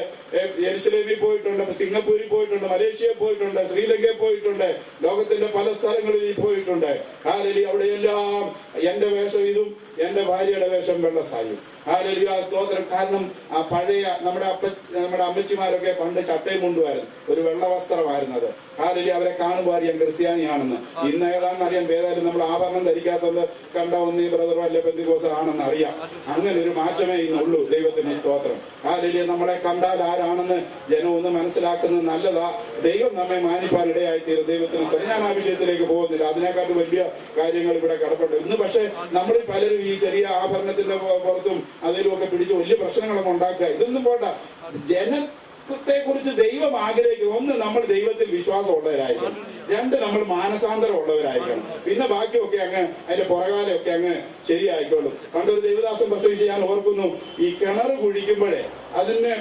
Speaker 1: യെരുശലേമിൽ പോയിട്ടുണ്ട്, സിംഗപ്പൂരിൽ പോയിട്ടുണ്ട്, മലേഷ്യയിൽ പോയിട്ടുണ്ട്, ശ്രീലങ്കയിൽ പോയിട്ടുണ്ട്, ലോകത്തിന്റെ പല സ്ഥലങ്ങളിൽ പോയിട്ടുണ്ട്. ഹല്ലേലൂയ. അവിടെയെല്ലാം എന്റെ വേഷം ഇതും എന്റെ ഭാര്യയുടെ വേഷം വെള്ളസാരിയും. ഹല്ലേലൂയ സ്തോത്രം. കാരണം ആ പഴയ നമ്മുടെ അമ്മച്ചിമാരൊക്കെ പണ്ട് ചട്ടയും മുണ്ടുമായിരുന്നു, ഒരു വെള്ള വസ്ത്രമായിരുന്നത്. ഹല്ലേലൂയ. അവരെ കാണുമ്പോൾ അറിയാം ക്രിസ്ത്യാനിയാണെന്ന്. ഇന്ന് ഏതാണെന്ന് അറിയാം. ഏതായാലും നമ്മൾ ആഭരണം ധരിക്കാത്തത് കണ്ട ഒന്നീ ബ്രദറോ അല്ലെ പെന്തക്കോസ്തോ ആണെന്ന് അറിയാം. അങ്ങനെ ഒരു മാറ്റമേ ഇന്നുള്ളൂ. ദൈവത്തിന് സ്തോത്രം. ഹല്ലേലൂയ. നമ്മളെ കണ്ടാൽ ആരാണെന്ന് ജനം ഒന്ന് മനസ്സിലാക്കുന്നത് നല്ലതാ. ദൈവം നമ്മെ മാനിപ്പാൻ ഇടയായി തീരും. ദൈവത്തിന് സ്തോത്രം. ഞാൻ ആ വിഷയത്തിലേക്ക് പോകുന്നില്ല, അതിനെക്കാട്ടും വലിയ കാര്യങ്ങൾ ഇവിടെ കിടപ്പുണ്ട്. ഇന്ന് പക്ഷെ നമ്മളിൽ പലരും ഈ ചെറിയ ആഭരണത്തിന്റെ പുറത്തും അതിലും ഒക്കെ പിടിച്ച് വലിയ പ്രശ്നങ്ങളൊക്കെ ഉണ്ടാക്കുക. ഇതൊന്നും പോട്ട. ജനത്തെ കുറിച്ച് ദൈവം ആഗ്രഹിക്കുന്നു. ഒന്ന്, നമ്മൾ ദൈവത്തിൽ വിശ്വാസം ഉള്ളവരായിരിക്കണം. രണ്ട്, നമ്മൾ മാനസാന്തരം ഉള്ളവരായിരിക്കണം. പിന്നെ ബാക്കിയൊക്കെ അങ്ങ് അതിന്റെ പുറകാലൊക്കെ അങ്ങ് ശരിയായിക്കോളും. പണ്ടൊരു ദൈവദാസൻ പ്രസംഗിച്ച് ഞാൻ ഓർക്കുന്നു, ഈ കിണർ കുഴിക്കുമ്പോഴേ അതിന്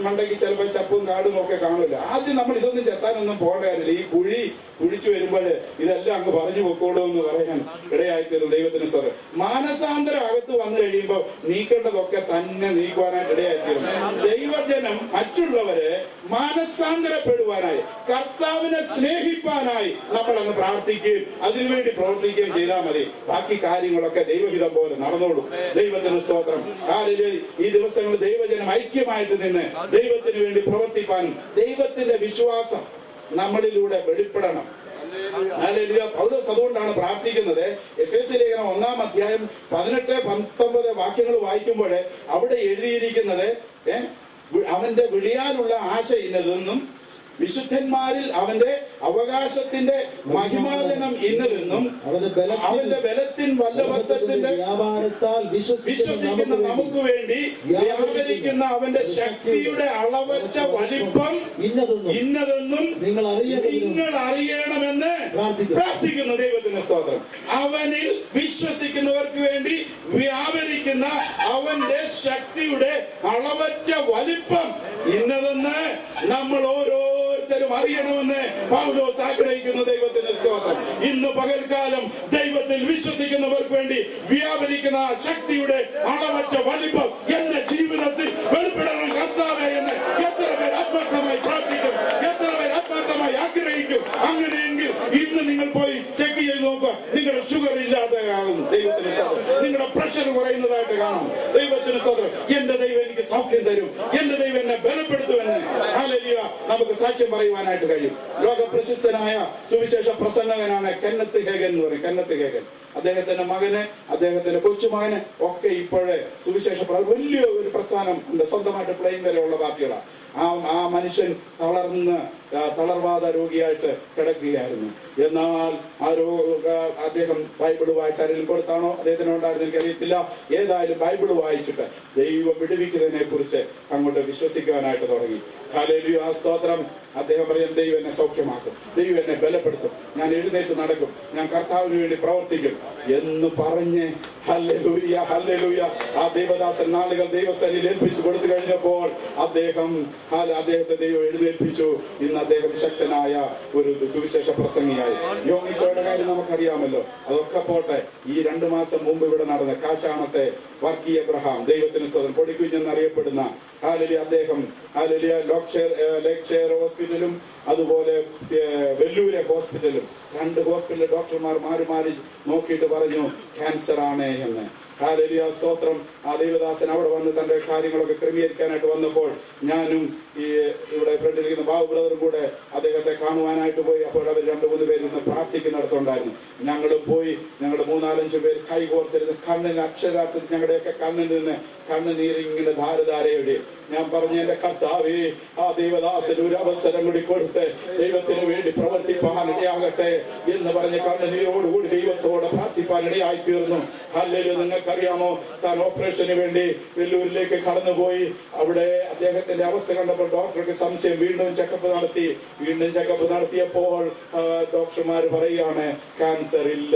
Speaker 1: മണ്ടയ്ക്ക് ചിലപ്പോൾ ചപ്പും കാടും ഒക്കെ കാണില്ല. ആദ്യം നമ്മൾ ഇതൊന്നും ചെത്താനൊന്നും പോകേണ്ട കാര്യമില്ല. ഈ കുഴി കുഴിച്ചു വരുമ്പോൾ ഇതെല്ലാം അങ്ങ് പറഞ്ഞു പൊക്കോളൂ എന്ന് പറയാൻ ഇടയായിത്തീരും. ദൈവത്തിന് സ്തോത്രം. മാനസാന്തരം അകത്ത് വന്നു കഴിയുമ്പോൾ നീക്കേണ്ടതൊക്കെ തന്നെ നീക്കുവാനായിട്ട് ഇടയായിത്തീരും. ദൈവജനം മറ്റുള്ളവരെ മാനസാന്തരപ്പെടുവാനായി, കർത്താവിനെ സ്നേഹിപ്പാനായി നമ്മൾ അങ്ങ് പ്രാർത്ഥിക്കുകയും അതിനുവേണ്ടി പ്രവർത്തിക്കുകയും ചെയ്താൽ മതി. ബാക്കി കാര്യങ്ങളൊക്കെ ദൈവഹിതം പോലെ നടന്നോളും. ദൈവത്തിന് സ്തോത്രം. ഈ ദിവസങ്ങളിൽ ദൈവജനം ഐക്യമായിട്ട് നിന്ന് ദൈവത്തിന് വേണ്ടി പ്രവർത്തിപ്പാനും ദൈവത്തിന്റെ വിശ്വാസം നമ്മളിലൂടെ വെളിപ്പെടണം. ഹല്ലേലൂയ. പൗലോസ് അതുകൊണ്ടാണ് പ്രാർത്ഥിക്കുന്നത്. എഫേസ്യ ലേഖനം 1-ാം അധ്യായം 18-19 വാക്യങ്ങൾ വായിക്കുമ്പോൾ അവിടെ എഴുതിയിരിക്കുന്നത് അവന്റെ വിളിയാലുള്ള ആശ ഇന്നതെന്നും വിശുദ്ധന്മാരിൽ അവന്റെ അവകാശത്തിന്റെ മഹിമാധനം ഇന്നതെന്നും അവന്റെ ബലത്തിൻ വല്ലഭത്വത്തിന്റെ വിശ്വസിക്കുന്ന നമുക്ക് വേണ്ടി വ്യാപരിക്കുന്ന അവന്റെ ശക്തിയുടെ അളവറ്റ വലിപ്പം ഇന്നതെന്നും നിങ്ങൾ അറിയണമെന്ന് പ്രാർത്ഥിക്കുന്നു. ദൈവത്തിന്റെ സ്തോത്രം. അവനിൽ വിശ്വസിക്കുന്നവർക്ക് വേണ്ടി വ്യാപരിക്കുന്ന അവന്റെ ശക്തിയുടെ അളവറ്റ വലിപ്പം ഇന്നതെന്ന് നമ്മൾ ഓരോരുത്തരും അറിയണമെന്ന് പൗലോസ് ആഗ്രഹിക്കുന്നു. ദൈവത്തിന്റെ സ്തോത്രം. ഇന്ന് പകൽക്കാലം ദൈവത്തിൽ വിശ്വസിക്കുന്നവർക്ക് വേണ്ടി വ്യാപരിക്കുന്ന ആ ശക്തിയുടെ അളവറ്റ വലിപ്പം എന്റെ ജീവിതത്തിൽ വെളിപ്പെടണം കർത്താവേ എന്ന് എത്ര പേർ ആത്മാർത്ഥമായി പ്രാർത്ഥിക്കും, എത്ര പേർ ആത്മാർത്ഥമായി ആഗ്രഹിക്കും. അങ്ങനെയെങ്കിൽ ഇന്ന് നിങ്ങൾ പോയി ചെക്ക് ചെയ്ത് നോക്കുക, നിങ്ങളുടെ ഷുഗർ ഇല്ലാതെ ആകും. ദൈവത്തിന് സ്തോത്രം. നിങ്ങളുടെ പ്രഷർ കുറയുന്നതായിട്ട് കാണാം. ദൈവത്തിന് സ്തോത്രം. എന്റെ ദൈവം എനിക്ക് സൗഖ്യം തരും, എന്റെ ദൈവം എന്നെ ബലപ്പെടുത്തുമെന്ന് ഹല്ലേലൂയ നമുക്ക് സാക്ഷ്യം പറയുവാനായിട്ട് കഴിയും. ലോക പ്രശസ്തനായ സുവിശേഷ പ്രസംഗകനാണ് കെന്നത്ത് ഹേഗൻ എന്ന് പറയും. കെന്നത്ത് ഹേഗൻ, അദ്ദേഹത്തിന്റെ മകന്, അദ്ദേഹത്തിന്റെ കൊച്ചുമകന് ഒക്കെ ഇപ്പോഴേ സുവിശേഷ വലിയ ഒരു പ്രസ്ഥാനം ഉണ്ട്. സ്വന്തമായിട്ട് പ്ലെയിൻ വരെയുള്ള പാർട്ടികളാണ്. ആ മനുഷ്യൻ തളർവാദ രോഗിയായിട്ട് കിടക്കുകയായിരുന്നു. എന്നാൽ അദ്ദേഹം ബൈബിൾ വായിച്ചാരെങ്കിലും കൊടുത്താണോ അദ്ദേഹത്തിന് ഉണ്ടായിരുന്നു എനിക്കറിയത്തില്ല. ഏതായാലും ബൈബിൾ വായിച്ചിട്ട് ദൈവം വിടുവിക്കുന്നതിനെ കുറിച്ച് അങ്ങോട്ട് വിശ്വസിക്കാനായിട്ട് തുടങ്ങി. ഹല്ലേലൂയ, സ്തോത്രം. അദ്ദേഹം പറയും, ദൈവം എന്നെ സൗഖ്യമാക്കും, ദൈവം എന്നെ ബലപ്പെടുത്തും, ഞാൻ എഴുന്നേറ്റ് നടക്കും, ഞാൻ കർത്താവിന് വേണ്ടി പ്രവർത്തിക്കും എന്ന് പറഞ്ഞ് ഹല്ലേലൂയ ഹല്ലേലൂയ ആ ദേവദാസൻ നാളുകൾ ദൈവസേനയിൽ ഏൽപ്പിച്ചു കൊടുത്തു കഴിഞ്ഞപ്പോൾ അദ്ദേഹത്തെ ദൈവം എഴുന്നേൽപ്പിച്ചു. ഇന്ന് അദ്ദേഹം ശക്തനായ ഒരു സുവിശേഷ പ്രസംഗിയായി. യോമിച്ചോയുടെ കാര്യം നമുക്കറിയാമല്ലോ. അതൊക്കെ പോട്ടെ, ഈ 2 മാസം മുമ്പ് ഇവിടെ നടന്ന കാച്ചാണത്തെ വർക്കി എബ്രഹാം, ദൈവത്തിന് സ്വതന്ത്രം പൊടിക്കുഞ്ഞെന്നറിയപ്പെടുന്ന അദ്ദേഹം ലേക്ക് ഷെയർ ഹോസ്പിറ്റലും അതുപോലെ വെല്ലൂരെ ഹോസ്പിറ്റലും 2 ഹോസ്പിറ്റലിലെ ഡോക്ടർമാർ മാറി നോക്കിയിട്ട് പറഞ്ഞു ക്യാൻസർ ആണ് എന്ന്. ഹല്ലേലൂയ, സ്തോത്രം. ആ ദൈവദാസൻ അവിടെ വന്ന് തന്റെ കാര്യങ്ങളൊക്കെ ക്രമീകരിക്കാനായിട്ട് വന്നപ്പോൾ ഞാനും ഈ ഇവിടെ ഫ്രണ്ടിലിരിക്കുന്ന ബാബു ബ്രദറും കൂടെ അദ്ദേഹത്തെ കാണുവാനായിട്ട് പോയി. അപ്പോൾ അവർ 2-3 പേരിന്ന് പ്രാർത്ഥിക്കുന്നിടത്തുണ്ടായിരുന്നു. ഞങ്ങൾ പോയി, ഞങ്ങളുടെ 3-4-5 പേര് കൈകോർത്തിരുന്ന് കണ്ണിന് അക്ഷരാർത്ഥത്തിൽ ഞങ്ങളുടെയൊക്കെ കണ്ണിൽ നിന്ന് കണ്ണുനീരിങ്ങനെ ധാരധാരയുടെ ഞാൻ പറഞ്ഞു, എന്റെ കർത്താവേ, ആ ദൈവദാസന് ഒരു അവസരം കൂടി കൊടുത്ത് ദൈവത്തിന് വേണ്ടി പ്രവർത്തിപ്പാൻ ഇടയാകട്ടെ എന്ന് പറഞ്ഞ് കണ്ണുനീരോടുകൂടി ദൈവത്തോടെ പ്രാർത്ഥിപ്പാൻ ഇടയായി തീർന്നു. ഹല്ലേലൂയ. നിങ്ങൾക്കറിയാമോ, താൻ ഓപ്പറേഷന് വേണ്ടി വെല്ലൂരിലേക്ക് കടന്നുപോയി. അവിടെ അദ്ദേഹത്തിന്റെ അവസ്ഥ കണ്ടപ്പോൾ ഡോക്ടർക്ക് സംശയം. വീണ്ടും ചെക്കപ്പ് നടത്തിയപ്പോൾ ഡോക്ടർമാർ പറയുകയാണ് ക്യാൻസർ ഇല്ല.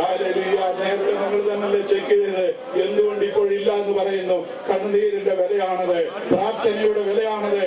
Speaker 1: ഹല്ലേലൂയ. നേരത്തെ നമ്മൾ തന്നെ ചെക്ക് ചെയ്തത്, എന്തുകൊണ്ട് ഇപ്പോഴില്ല എന്ന് പറയുന്നു? കണ്ണുനീരിന്റെ വിലയാണത്, പ്രാർത്ഥനയുടെ വിലയാണത്.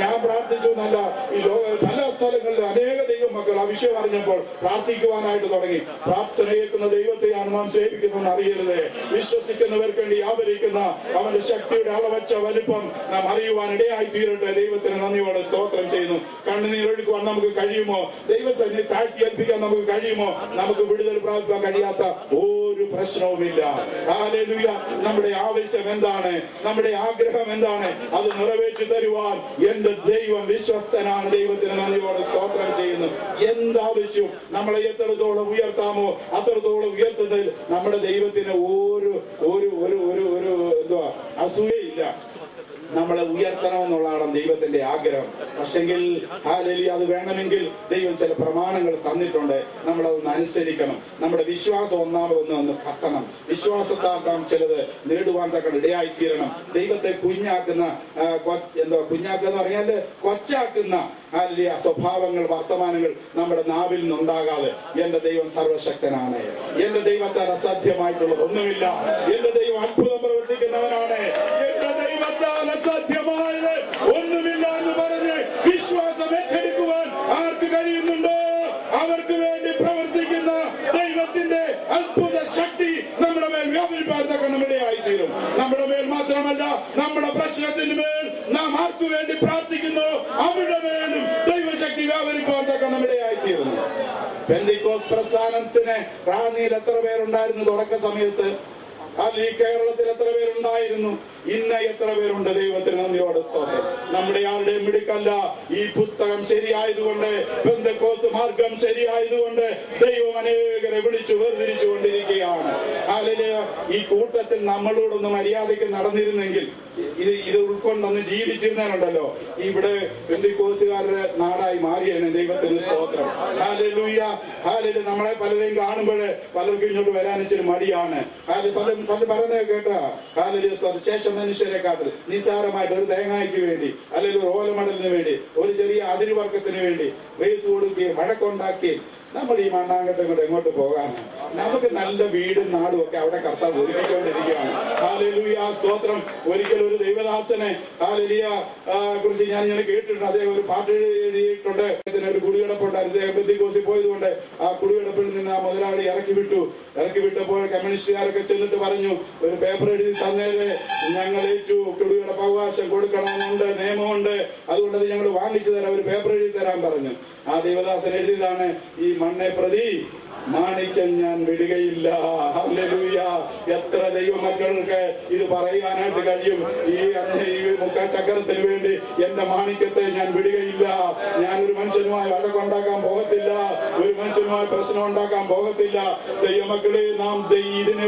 Speaker 1: ഞാൻ പ്രാർത്ഥിച്ചു എന്നല്ല, ഈ ലോക പല സ്ഥലങ്ങളിൽ അനേക ദൈവമക്കൾ ആ വിഷയം അറിഞ്ഞപ്പോൾ പ്രാർത്ഥിക്കുവാനായിട്ട് തുടങ്ങി. പ്രാർത്ഥന കേൾക്കുന്ന ദൈവത്തെയാണ് നാം സേവിക്കുന്നതെന്ന് അറിയരുത്. വിശ്വസിക്കുന്നവർക്ക് വേണ്ടി ആവരിക്കുന്ന അവന്റെ ശക്തിയുടെ അളവച്ച വലിപ്പം നാം അറിയുവാൻ ഇടയായി തീരട്ടെ. ദൈവത്തിന് നന്ദിയോടെ സ്തോത്രം ചെയ്യുന്നു. കണ്ണുനീരൊഴുക്കുവാൻ നമുക്ക് കഴിയുമോ? ദൈവസന്നിധി താഴ്ത്തി ഏൽപ്പിക്കാൻ നമുക്ക് കഴിയുമോ? നമുക്ക് വിടുതൽ പ്രാപിക്കാൻ കഴിയാത്ത ഒരു പ്രശ്നവുമില്ല. ഹല്ലേലൂയ. നമ്മുടെ ആവശ്യം എന്താണ്? നമ്മുടെ ആഗ്രഹം എന്താണ്? അത് നിറവേറ്റി തരുവാൻ എന്റെ ദൈവം വിശ്വസ്തനാണ്. ദൈവത്തിന് നന്ദിയോടെ സ്തോത്രം ചെയ്യുന്നു. എന്താവശ്യവും നമ്മളെ എത്രത്തോളം ഉയർത്താമോ അത്രത്തോളം ഉയർത്തുന്നതിൽ നമ്മുടെ ദൈവത്തിന് ഒരു അസൂയയില്ല. നമ്മളെ ഉയർത്തണമെന്നുള്ളതാണ് ദൈവത്തിന്റെ ആഗ്രഹം. പക്ഷെങ്കിൽ ഹല്ലേലൂയ, അത് വേണമെങ്കിൽ ദൈവം ചില പ്രമാണങ്ങൾ തന്നിട്ടുണ്ട്. നമ്മളതൊന്ന് അനുസരിക്കണം. നമ്മുടെ വിശ്വാസം ഒന്നാമതൊന്ന് കത്തണം. വിശ്വാസത്താൽ നാം ചിലത് നേടുവാൻ തക്ക ഇടയായി തീരണം. ദൈവത്തെ കുഞ്ഞാക്കുന്ന കുഞ്ഞാക്കുന്ന പറഞ്ഞാല് കൊച്ചാക്കുന്ന സ്വഭാവങ്ങൾ, വർത്തമാനങ്ങൾ നമ്മുടെ നാവിൽ നിന്നുണ്ടാകാതെ എന്റെ ദൈവം സർവശക്തനാണ്. എന്റെ ദൈവത്താൽ അസാധ്യമായിട്ടുള്ളത് ഒന്നുമില്ല. എന്റെ ദൈവം അത്ഭുതം പ്രവർത്തിക്കുന്നവനാണ്. എന്റെ ദൈവത്താൽ അസാധ്യമായത് ഒന്നുമില്ല എന്ന് പറഞ്ഞ് വിശ്വാസം ഏറ്റെടുക്കുവാൻ ആർക്ക് കഴിയുന്നുണ്ടോ അവർക്ക് വേണ്ടി പ്രവർത്തിക്കുന്ന ദൈവത്തിന്റെ അത്ഭുത ശക്തി നമ്മുടെ മേൽ വ്യാപരിപ്പാൻ തക്കണമിടയായി തീരും. നമ്മുടെ മേൽ മാത്രമല്ല, നമ്മുടെ പ്രശ്നത്തിന് മേൽ നാം ആർക്കു വേണ്ടി പ്രാർത്ഥിക്കുന്നു അവരുടെ മേലും ദൈവശക്തി വ്യാപരിപ്പാൻ തക്കണമിടയായി തീരുന്നു. പെന്തിക്കോസ് പ്രസ്ഥാനത്തിന് റാന്നിയിൽ എത്ര പേരുണ്ടായിരുന്നു തുടക്ക സമയത്ത്? ഈ കേരളത്തിൽ എത്ര പേരുണ്ടായിരുന്നു? ഇന്ന് എത്ര പേരുണ്ട്? ദൈവത്തിന് നന്ദിയോടെ സ്തോത്രം. നമ്മുടെ ആരുടെയും മിടുക്കല്ല. ഈ പുസ്തകം ശരിയായതുകൊണ്ട്, പെന്തക്കോസ്ത് മാർഗം ശരിയായതുകൊണ്ട് ദൈവം അനേകരെ വിളിച്ചു വേർതിരിച്ചു കൊണ്ടിരിക്കുകയാണ്. ഹല്ലേലൂയ. ഈ കൂട്ടത്തിൽ നമ്മളോടൊന്ന് മര്യാദയ്ക്ക് നടന്നിരുന്നെങ്കിൽ, ഇത് ഉൾക്കൊണ്ടൊന്ന് ജീവിച്ചിരുന്നാലുണ്ടല്ലോ, ഇവിടെ പെന്തക്കോസ്തുകാരുടെ നാടായി മാറിയാണ്. ദൈവത്തിന് സ്തോത്രം. ഹല്ലേലൂയ. ഹല്ലേലൂയ. നമ്മളെ പലരെയും കാണുമ്പോൾ പലർക്കും ഇങ്ങോട്ട് വരാൻ ഇച്ചിരി മടിയാണ്. പല പറയുന്നത് കേട്ടാ. ഹല്ലേലൂയ. ശേഷം മനുഷ്യരെക്കാട്ടിൽ നിസ്സാരമായിട്ട് ഒരു തേങ്ങയ്ക്ക് വേണ്ടി, അല്ലെങ്കിൽ ഒരു ഓലമടലിന് വേണ്ടി, ഒരു ചെറിയ അതിർവർഗത്തിന് വേണ്ടി വേസ് കൊടുക്കുകയും വഴക്കുണ്ടാക്കുകയും നമ്മൾ ഈ മണ്ണാങ്കട്ടം കൊണ്ട് എങ്ങോട്ട് പോകാൻ? നമുക്ക് നല്ല വീടും നാടും ഒക്കെ അവിടെ കർത്താവ് ഒരുക്കിക്കൊണ്ടിരിക്കുകയാണ്. ഹല്ലേലൂയ, സ്തോത്രം. ഒരിക്കൽ ഒരു ദൈവദാസനെ ഹല്ലേലൂയ കുറിച്ച് ഞാൻ ഇങ്ങനെ കേട്ടിട്ടുണ്ട്. അദ്ദേഹം ഒരു പാട്ട് എഴുതിയിട്ടുണ്ട്. ഒരു കുടികിടപ്പുണ്ടായിരുന്നു. അദ്ദേഹം പെന്തിക്കോസിൽ പോയതുകൊണ്ട് ആ കുടികിടപ്പിൽ നിന്ന് ആ മുതലാളി ഇറക്കി വിട്ടപ്പോൾ കമ്മ്യൂണിസ്റ്റുകാരൊക്കെ ചെന്നിട്ട് പറഞ്ഞു, ഒരു പേപ്പർ എഴുതി തന്നേരെ, ഞങ്ങൾ ഏറ്റു കുടികിടപ്പ് അവകാശം കൊടുക്കണമെന്നുണ്ട്, നിയമമുണ്ട്, അതുകൊണ്ട് ഞങ്ങൾ വാങ്ങിച്ചു തരാം, ഒരു പേപ്പർ എഴുതി തരാൻ പറഞ്ഞു. ആ ദൈവദാസൻ എഴുതിയതാണ്, ഈ മണ്ണെ പ്രതി മാണിക്യം ഞാൻ വിടുകയില്ല. ഹല്ലേലൂയ. എത്ര ദൈവമക്കൾക്ക് ഇത് പറയാനായിട്ട് കഴിയും? ഈ മുഖചക്രത്തിന് വേണ്ടി എന്റെ മാണിക്യത്തെ ഞാൻ വിടുകയില്ല. ഞാൻ ഒരു മനുഷ്യനുമായി വഴക്കുണ്ടാക്കാൻ പോകത്തില്ല, ഒരു മനുഷ്യനുമായി പ്രശ്നം ഉണ്ടാക്കാൻ പോകത്തില്ല. ദൈവമക്കളെ, നാം ഇതിന്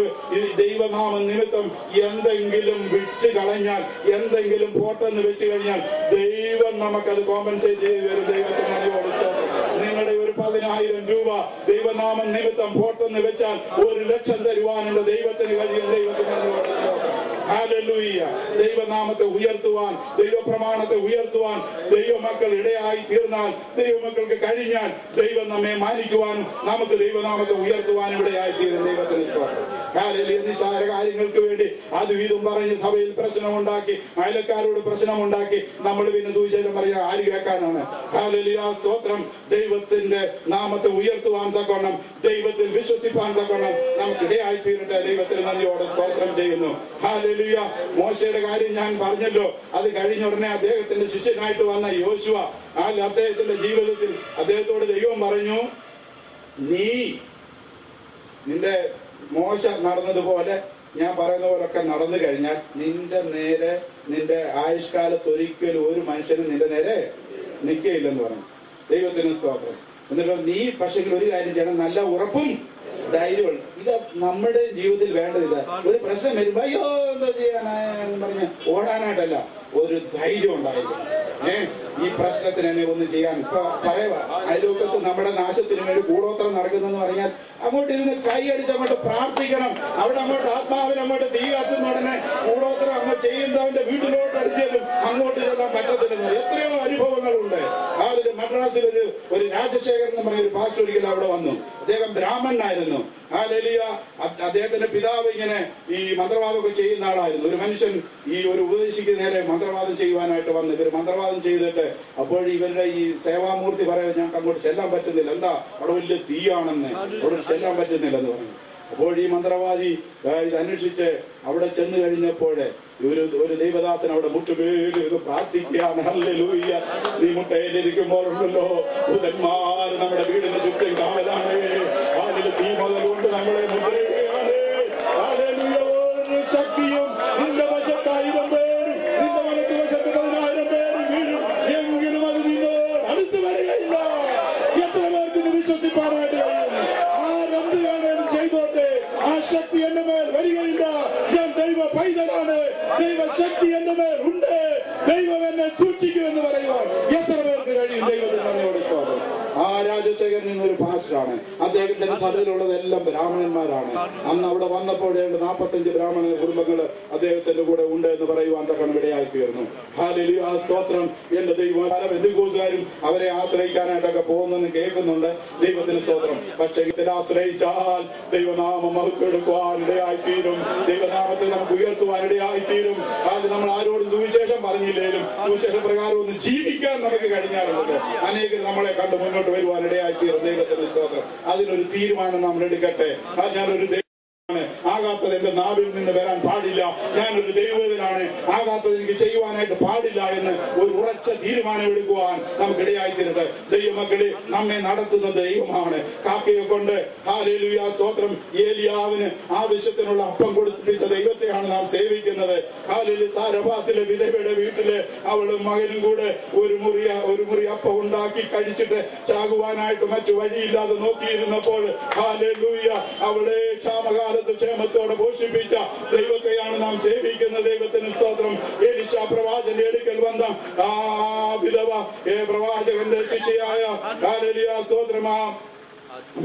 Speaker 1: ദൈവനാമ നിമിത്തം എന്തെങ്കിലും വിട്ട് കളഞ്ഞാൽ, എന്തെങ്കിലും പോട്ടെന്ന് വെച്ച് കഴിഞ്ഞാൽ ദൈവം നമുക്കത് കോമ്പൻസേറ്റ് ചെയ്ത് തരും. ദൈവത്തിന് നന്ദിയോടെ സ്തോത്രം. നിങ്ങളുടെ ഒരു 10,000 രൂപ ദൈവനാമ നിമിത്തം പോട്ടെന്ന് വെച്ചാൽ 1,00,000 തരുവാനുള്ള ദൈവത്തിന് കഴിയും. ദൈവത്തിന് നന്ദിയോടെ സ്തോത്രം. ഹല്ലേലൂയ. ദൈവനാമത്തെ ഉയർത്തുവാൻ, ദൈവപ്രമാണത്തെ ഉയർത്തുവാൻ ദൈവമക്കൾ ഇടയായി തീർന്നാൽ, ദൈവമക്കൾക്ക് കഴിഞ്ഞാൽ ദൈവം നമ്മെ മാനിക്കുവാനും നമുക്ക് ദൈവനാമത്തെ ഉയർത്തുവാനും ഇടയായി തീരും. ദൈവത്തിന് സ്തോത്രം. ഹല്ലേലൂയ. നിസ്സാര കാര്യങ്ങൾക്ക് വേണ്ടി അതും ഇതും പറഞ്ഞ് സഭയിൽ പ്രശ്നമുണ്ടാക്കി, അയലക്കാരോട് പ്രശ്നമുണ്ടാക്കി നമ്മൾ പിന്നെ സുവിശേഷം പറയാൻ ആര് കേൾക്കാനാണ്? ഹല്ലേലൂയ. സ്തോത്രം. ദൈവത്തിന്റെ നാമത്തെ ഉയർത്തുവാൻ തക്കവണ്ണം, ദൈവത്തിൽ വിശ്വസിപ്പാൻ തക്കവണ്ണം നമുക്ക് ഇടയായി തീരട്ടെ. ദൈവത്തിന് നന്ദിയോടെ സ്തോത്രം ചെയ്യുന്നു. ഹല്ലേലൂയ. മോശയുടെ കാര്യം ഞാൻ പറഞ്ഞല്ലോ. അത് കഴിഞ്ഞ ഉടനെ അദ്ദേഹത്തിന്റെ ശിഷ്യനായിട്ട് വന്ന യോശുവ, അദ്ദേഹത്തിന്റെ ജീവിതത്തിൽ അദ്ദേഹത്തോട് ദൈവം പറഞ്ഞു, നീ നിന്റെ മോശ നടന്നതുപോലെ ഞാൻ പറയുന്ന പോലൊക്കെ നടന്നു കഴിഞ്ഞാൽ നിന്റെ ആയുഷ്കാലത്ത് ഒരിക്കലും ഒരു മനുഷ്യനും നിന്റെ നേരെ നിൽക്കയില്ലെന്ന് പറഞ്ഞു. ദൈവത്തിന് സ്തോത്രം. എന്നിട്ട് നീ പക്ഷെ ഒരു കാര്യം ചെയ്യണം, നല്ല ഉറപ്പും ധൈര്യമുള്ള. ഇത് നമ്മുടെ ജീവിതത്തിൽ വേണ്ടതില്ല. ഒരു പ്രശ്നം വരുമ്പോ അയ്യോ എന്തോ ചെയ്യാനെന്ന് പറഞ്ഞ് ഓടാനായിട്ടല്ല, ഒരു ധൈര്യം ഉണ്ടായിരിക്കണം. ഈ പ്രശ്നത്തിന് എന്നെ ഒന്നും ചെയ്യാൻ ഇപ്പൊ പറയുക. അയൽവക്കത്ത് നമ്മുടെ നാശത്തിന് വേണ്ടി കൂടോത്രം നടക്കുന്നെന്ന് പറഞ്ഞാൽ അങ്ങോട്ട് ഇരുന്ന് കൈയടിച്ച് അങ്ങോട്ട് പ്രാർത്ഥിക്കണം. അവിടെ അങ്ങോട്ട് ആത്മാവിന് അങ്ങോട്ട് തീ കത്തുന്ന ഉടനെ കൂടോത്രം അങ്ങോട്ട് ചെയ്യുന്നവന്റെ വീട്ടിലോട്ട് അടിച്ചാലും അങ്ങോട്ട് ചെല്ലാൻ പറ്റത്തില്ലെന്ന് എത്രയോ അനുഭവങ്ങളുണ്ട്. അതിൽ മദ്രാസിൽ ഒരു രാജശേഖരൻ എന്ന് പറഞ്ഞ ഒരു പാസ്റ്റർ ഒരിക്കലും അവിടെ വന്നു. അദ്ദേഹം ബ്രാഹ്മണനായിരുന്നു. ഹല്ലേലൂയ. അദ്ദേഹത്തിന്റെ പിതാവ് ഇങ്ങനെ ഈ മന്ത്രവാദമൊക്കെ ചെയ്യുന്ന ആളായിരുന്നു. ഒരു മനുഷ്യൻ ഈ ഒരു ഉപദേശിക്ക് നേരെ മന്ത്രവാദം ചെയ്യുവാനായിട്ട് വന്നു. ഇവർ മന്ത്രവാദം ചെയ്തിട്ട് അപ്പോൾ ഇവരുടെ ഈ സേവാമൂർത്തി പറയാൻ ഞങ്ങൾക്ക് അങ്ങോട്ട് ചെല്ലാൻ പറ്റുന്നില്ല, എന്താ അവിടെ വലിയ തീയാണെന്ന്, അവിടെ ചെല്ലാൻ പറ്റുന്നില്ലെന്ന് പറഞ്ഞു. അപ്പോൾ ഈ മന്ത്രവാദി ഇത് അന്വേഷിച്ച് അവിടെ ചെന്ന് കഴിഞ്ഞപ്പോൾ ഒരു ദൈവദാസൻ അവിടെ മുട്ടുമേൽ പ്രാർത്ഥിക്കുകയാണ്. ഹല്ലേലൂയ. നീ മുട്ടയിലിരിക്കുമ്പോൾ ഉണ്ടല്ലോ, ദൂതന്മാർ നമ്മുടെ വീടിന് ചുറ്റും കാവലാണ്. തീ മുതലുകൊണ്ട് നമ്മളെ മുദ്രയിടുകയാണ്. ഒരു ശക്തിയും നിന്റെ വശത്ത് 1000 പേര്, നിന്റെ വലത്ത് വശത്ത് 10,000 പേര് വീഴും, എങ്കിലും അത് നിന്നോട് അടുത്ത് വരികയില്ല. എത്ര പേർക്ക് ഇത് വിശ്വസിപ്പാനായിട്ട് കഴിയും? ആരെന്ത് വേണേലും ചെയ്തോട്ടെ, ആ ശക്തി എന്റെ മേൽ വരികയില്ല. ഞാൻ ദൈവ പൈതലാണ്, ദൈവശക്തി എന്റെ മേൽ ഉണ്ട്, ദൈവം എന്നെ സൂക്ഷിക്കുമെന്ന് പറയുവാൻ എത്ര പേർക്ക് കഴിയും? ദൈവത്തിന് നന്ദിയോടെ സ്തോത്രം. ആ രാജശേഖരൻ എന്നൊരു പാസ്റ്ററാണ്. അദ്ദേഹത്തിന്റെ സഭയിലുള്ളതെല്ലാം ബ്രാഹ്മണന്മാരാണ്. അന്ന് അവിടെ വന്നപ്പോഴേ 45 ബ്രാഹ്മണ കുടുംബങ്ങൾ അദ്ദേഹത്തിന്റെ കൂടെ ഉണ്ട് എന്ന് പറയുവാൻ തക്കണം ഇടയായി തീർന്നു. ഹല്ലേലൂയ. സ്തോത്രം. എന്റെ ദൈവം പല ബന്ധുക്കോസുകാരും അവരെ ആശ്രയിക്കാനായിട്ടൊക്കെ പോകുന്നെന്ന് കേൾക്കുന്നുണ്ട്. ദൈവത്തിന് സ്തോത്രം. പക്ഷെ ഇതിനെ ആശ്രയിച്ചാൽ ദൈവനാമം മഹത്വെടുക്കുവാൻ ഇടയായി തീരും. ദൈവനാമത്തെ നമുക്ക് ഉയർത്തുവാൻ ഇടയായി തീരും. നമ്മൾ ആരോടും സുവിശേഷം പറഞ്ഞില്ലേലും സുവിശേഷ പ്രകാരം ഒന്ന് ജീവിക്കാൻ നമുക്ക് കഴിഞ്ഞാലുണ്ടല്ലോ, അനേകം നമ്മളെ കണ്ട് മുന്നോട്ട് വരുവാൻ ഇടയായി തീരും. ദൈവത്തിന്റെ സ്തോത്രം. അതിനൊരു തീരുമാനം നമ്മൾ എടുക്കട്ടെ. ഞാനൊരു ആകാത്തത് എന്റെ നാവിൽ നിന്ന് വരാൻ പാടില്ല, ഞാനൊരു ദൈവത്തിനാണ്, ആകാത്തത് എനിക്ക് ചെയ്യുവാനായിട്ട് പാടില്ല എന്ന് ഒരു ഉറച്ച തീരുമാനം എടുക്കുവാൻ നമുക്ക് ഇടയായി തീരട്ടെ. ദൈവമക്കളെ, നമ്മെ നടത്തുന്ന ദൈവമാണ്. കാക്കയെ കൊണ്ട് ഹല്ലേലൂയ സ്തോത്രം ഏലിയാവിന് ആവശ്യത്തിനുള്ള അപ്പം കൊടുപ്പിച്ച ദൈവത്തെയാണ് നാം സേവിക്കുന്നത്. ഹല്ലേലൂയ. സാരഫാത്തിലെ വിധവയുടെ വീട്ടില് അവളും മകനും കൂടെ ഒരു മുറി അപ്പം ഉണ്ടാക്കി കഴിച്ചിട്ട് ചാകുവാനായിട്ട് മറ്റു വഴിയില്ലാതെ നോക്കിയിരുന്നപ്പോൾ ഹല്ലേലൂയ അവളെ ക്ഷാമകാലത്ത് ക്ഷേമത്തോടെ പോഷിപ്പിച്ച ദൈവത്തെയാണ് നാം സേവിക്കുന്നത്. ദൈവത്തിന് സ്തോത്രം. എലീശാ പ്രവാചകന്റെ അടുക്കൽ വന്ന ആ വിധവ പ്രവാചകന്റെ ശിഷ്യയായ ഹല്ലേലൂയ സ്തോത്രമാ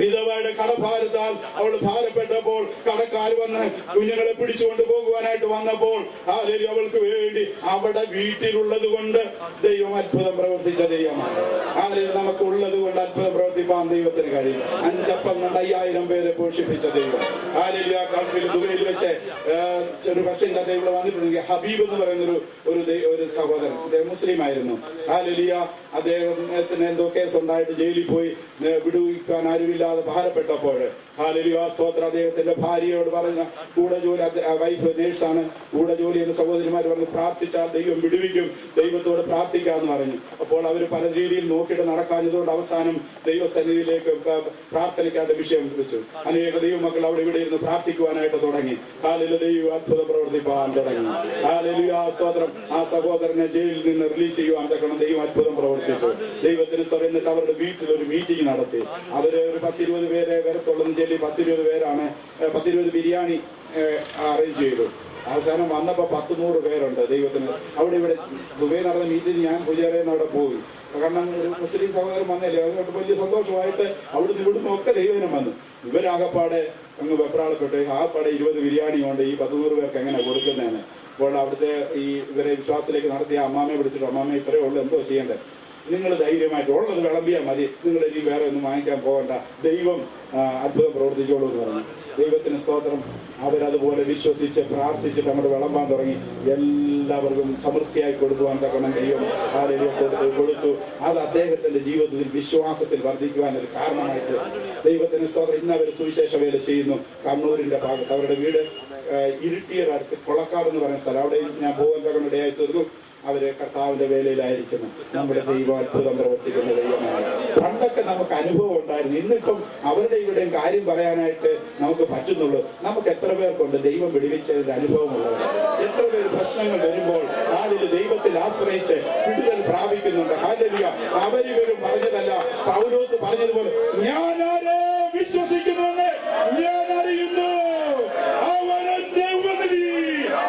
Speaker 1: വിധവയുടെ കടഭാരത്താൽ അവൾ ഭാരപ്പെട്ടപ്പോൾ കടക്കാർ വന്ന് കുഞ്ഞുങ്ങളെ പിടിച്ചുകൊണ്ട് പോകുവാനായിട്ട് വന്നപ്പോൾ ഹല്ലേലൂയ അവൾക്ക് വേണ്ടി അവിടെ വീട്ടിലുള്ളത് കൊണ്ട് ദൈവം അത്ഭുതം പ്രവർത്തിച്ച ദൈവമാണ്. ഹല്ലേലൂയ. നമുക്ക് ഉള്ളത് കൊണ്ട് അത്ഭുതം പ്രവർത്തിപ്പാൻ ദൈവത്തിന് കഴിയും. 5 അപ്പം കൊണ്ട് 5000 പേരെ പോഷിപ്പിച്ച ദൈവം. ഹല്ലേലൂയ. ഗൾഫിൽ ദുബൈയിൽ വെച്ച് ഒരു പക്ഷേ ഇവിടെ വന്നിട്ടുണ്ടെങ്കിൽ ഹബീബ് എന്ന് പറയുന്ന ഒരു സഹോദരൻ, അദ്ദേഹം മുസ്ലിം ആയിരുന്നു. ഹല്ലേലൂയ. അദ്ദേഹത്തിന് എന്തോ കേസ് ഉണ്ടായിട്ട് ജയിലിൽ പോയി വിടുവിക്കാൻ ആരുമില്ലാതെ ഭാരപ്പെട്ടപ്പോൾ ഹല്ലേലൂയ, സ്തോത്രം. അദ്ദേഹത്തിന്റെ ഭാര്യയോട് പറഞ്ഞ കൂടെ ജോലി, വൈഫ് നേഴ്സാണ്, കൂടെ ജോലി ചെയ്യുന്ന സഹോദരിമാർ പറഞ്ഞു പ്രാർത്ഥിച്ചാൽ ദൈവം വിടുവിക്കും, ദൈവത്തോട് പ്രാർത്ഥിക്കാന്ന് പറഞ്ഞു. അപ്പോൾ അവർ പല രീതിയിൽ നോക്കിയിട്ട് നടക്കാഞ്ഞതുകൊണ്ട് അവസാനം ദൈവസന്നിധിയിലേക്ക് പ്രാർത്ഥനയ്ക്കായിട്ട് വിഷയം വെച്ചു. അനേക ദൈവമക്കൾ അവിടെ ഇവിടെ ഇരുന്ന് പ്രാർത്ഥിക്കുവാനായിട്ട് തുടങ്ങി. ഹല്ലേലൂയ, ദൈവം അത്ഭുതം പ്രവർത്തിപ്പാൻ തുടങ്ങി. ഹല്ലേലൂയ, സ്തോത്രം. ആ സഹോദരനെ ജയിലിൽ നിന്ന് റിലീസ് ചെയ്യുവാൻ തക്കണം ദൈവം അത്ഭുതം പ്രവർത്തിച്ചു. ദൈവത്തിന് സ്തോത്രം. എന്നിട്ട് അവരുടെ വീട്ടിൽ ഒരു മീറ്റിംഗ് നടത്തി. അവര് ഒരു 10-20 പേരെ വരത്തുള്ളതെന്ന് ചൊല്ലി 10-20 പേരാണ്, 10-20 ബിരിയാണി അറേഞ്ച് ചെയ്തു. അവസാനം വന്നപ്പോ 100-100 പേരുണ്ട്. ദൈവത്തിന് അവിടെ ഇവിടെ ദുബൈ നടന്ന മീറ്റിംഗ് ഞാൻ പൂജാരയിൽ അവിടെ പോയി. കാരണം ഒരു മുസ്ലിം സഹോദരൻ വന്നില്ലേ, അതുകൊണ്ട് വലിയ സന്തോഷമായിട്ട് അവിടുന്ന് ഇവിടുന്ന് ഒക്കെ ദൈവനം വന്നു. ഇവരാകപ്പാടെ അങ്ങ് വെപ്രാളപ്പെട്ട് ആകപ്പാടെ 20 ബിരിയാണി കൊണ്ട് ഈ 100-100 പേർക്ക് എങ്ങനെ കൊടുക്കുന്നതെന്ന്. അപ്പോൾ അവിടുത്തെ ഇവരെ വിശ്വാസത്തിലേക്ക് നടത്തിയ അമ്മാമ്മയെ വിളിച്ചിട്ട്, അമ്മാമ്മ ഇത്രയേ ഉള്ളൂ, എന്തോ ചെയ്യണ്ടേ, നിങ്ങൾ ധൈര്യമായിട്ട് ഉള്ളത് വിളമ്പിയാൽ മതി, നിങ്ങൾ ഇനി വേറെ ഒന്നും വാങ്ങിക്കാൻ പോകണ്ട, ദൈവം അത്ഭുതം പ്രവർത്തിച്ചോളൂ എന്ന് പറഞ്ഞു. ദൈവത്തിന് സ്തോത്രം. അവരതുപോലെ വിശ്വസിച്ച് പ്രാർത്ഥിച്ചിട്ട് അങ്ങോട്ട് വിളമ്പാൻ തുടങ്ങി. എല്ലാവർക്കും സമൃദ്ധിയായി കൊടുക്കുവാൻ തക്കണം ദൈവം കൊടുത്തു. അത് അദ്ദേഹത്തിന്റെ ജീവിതത്തിൽ വിശ്വാസത്തിൽ വർദ്ധിക്കുവാൻ ഒരു കാരണമായിട്ട് ദൈവത്തിന് സ്തോത്രം. ഇന്ന് അവർ സുവിശേഷ വേല ചെയ്യുന്നു. കണ്ണൂരിന്റെ ഭാഗത്ത് അവരുടെ വീട് ഇരിട്ടിയുടെ അടുത്ത് കൊളക്കാട് എന്ന് പറയുന്ന സ്ഥലം, അവിടെ ഞാൻ പോകാൻ തക്കണം ഇടയായി തീർന്നു. അവര് കർത്താവിന്റെ വേലയിലായിരിക്കുന്നു. നമ്മുടെ ദൈവം അത്ഭുതം പ്രവർത്തിക്കുന്ന ദൈവമാണ്. പണ്ടൊക്കെ നമുക്ക് അനുഭവം ഉണ്ടായിരുന്നു, ഇന്നിപ്പം അവരുടെ ഇവിടെയും കാര്യം പറയാനായിട്ട് നമുക്ക് പറ്റുന്നുള്ളൂ. നമുക്ക് എത്ര പേർക്കുണ്ട് ദൈവം വിടുവിച്ചതിന്റെ അനുഭവമുള്ളത്? എത്ര പേര് പ്രശ്നങ്ങൾ വരുമ്പോൾ ആരിൽ ദൈവത്തിൽ ആശ്രയിച്ച് വിടുതൽ പ്രാപിക്കുന്നുണ്ട്? ഹല്ലേലൂയ. അവരിവരും പറഞ്ഞതല്ല, പൗലോസ് പറഞ്ഞതുപോലെ ഞാൻ ആരെ വിശ്വസിക്കുന്നുണ്ട്, ഞാൻ അറിയുന്നു അവരെന്നെ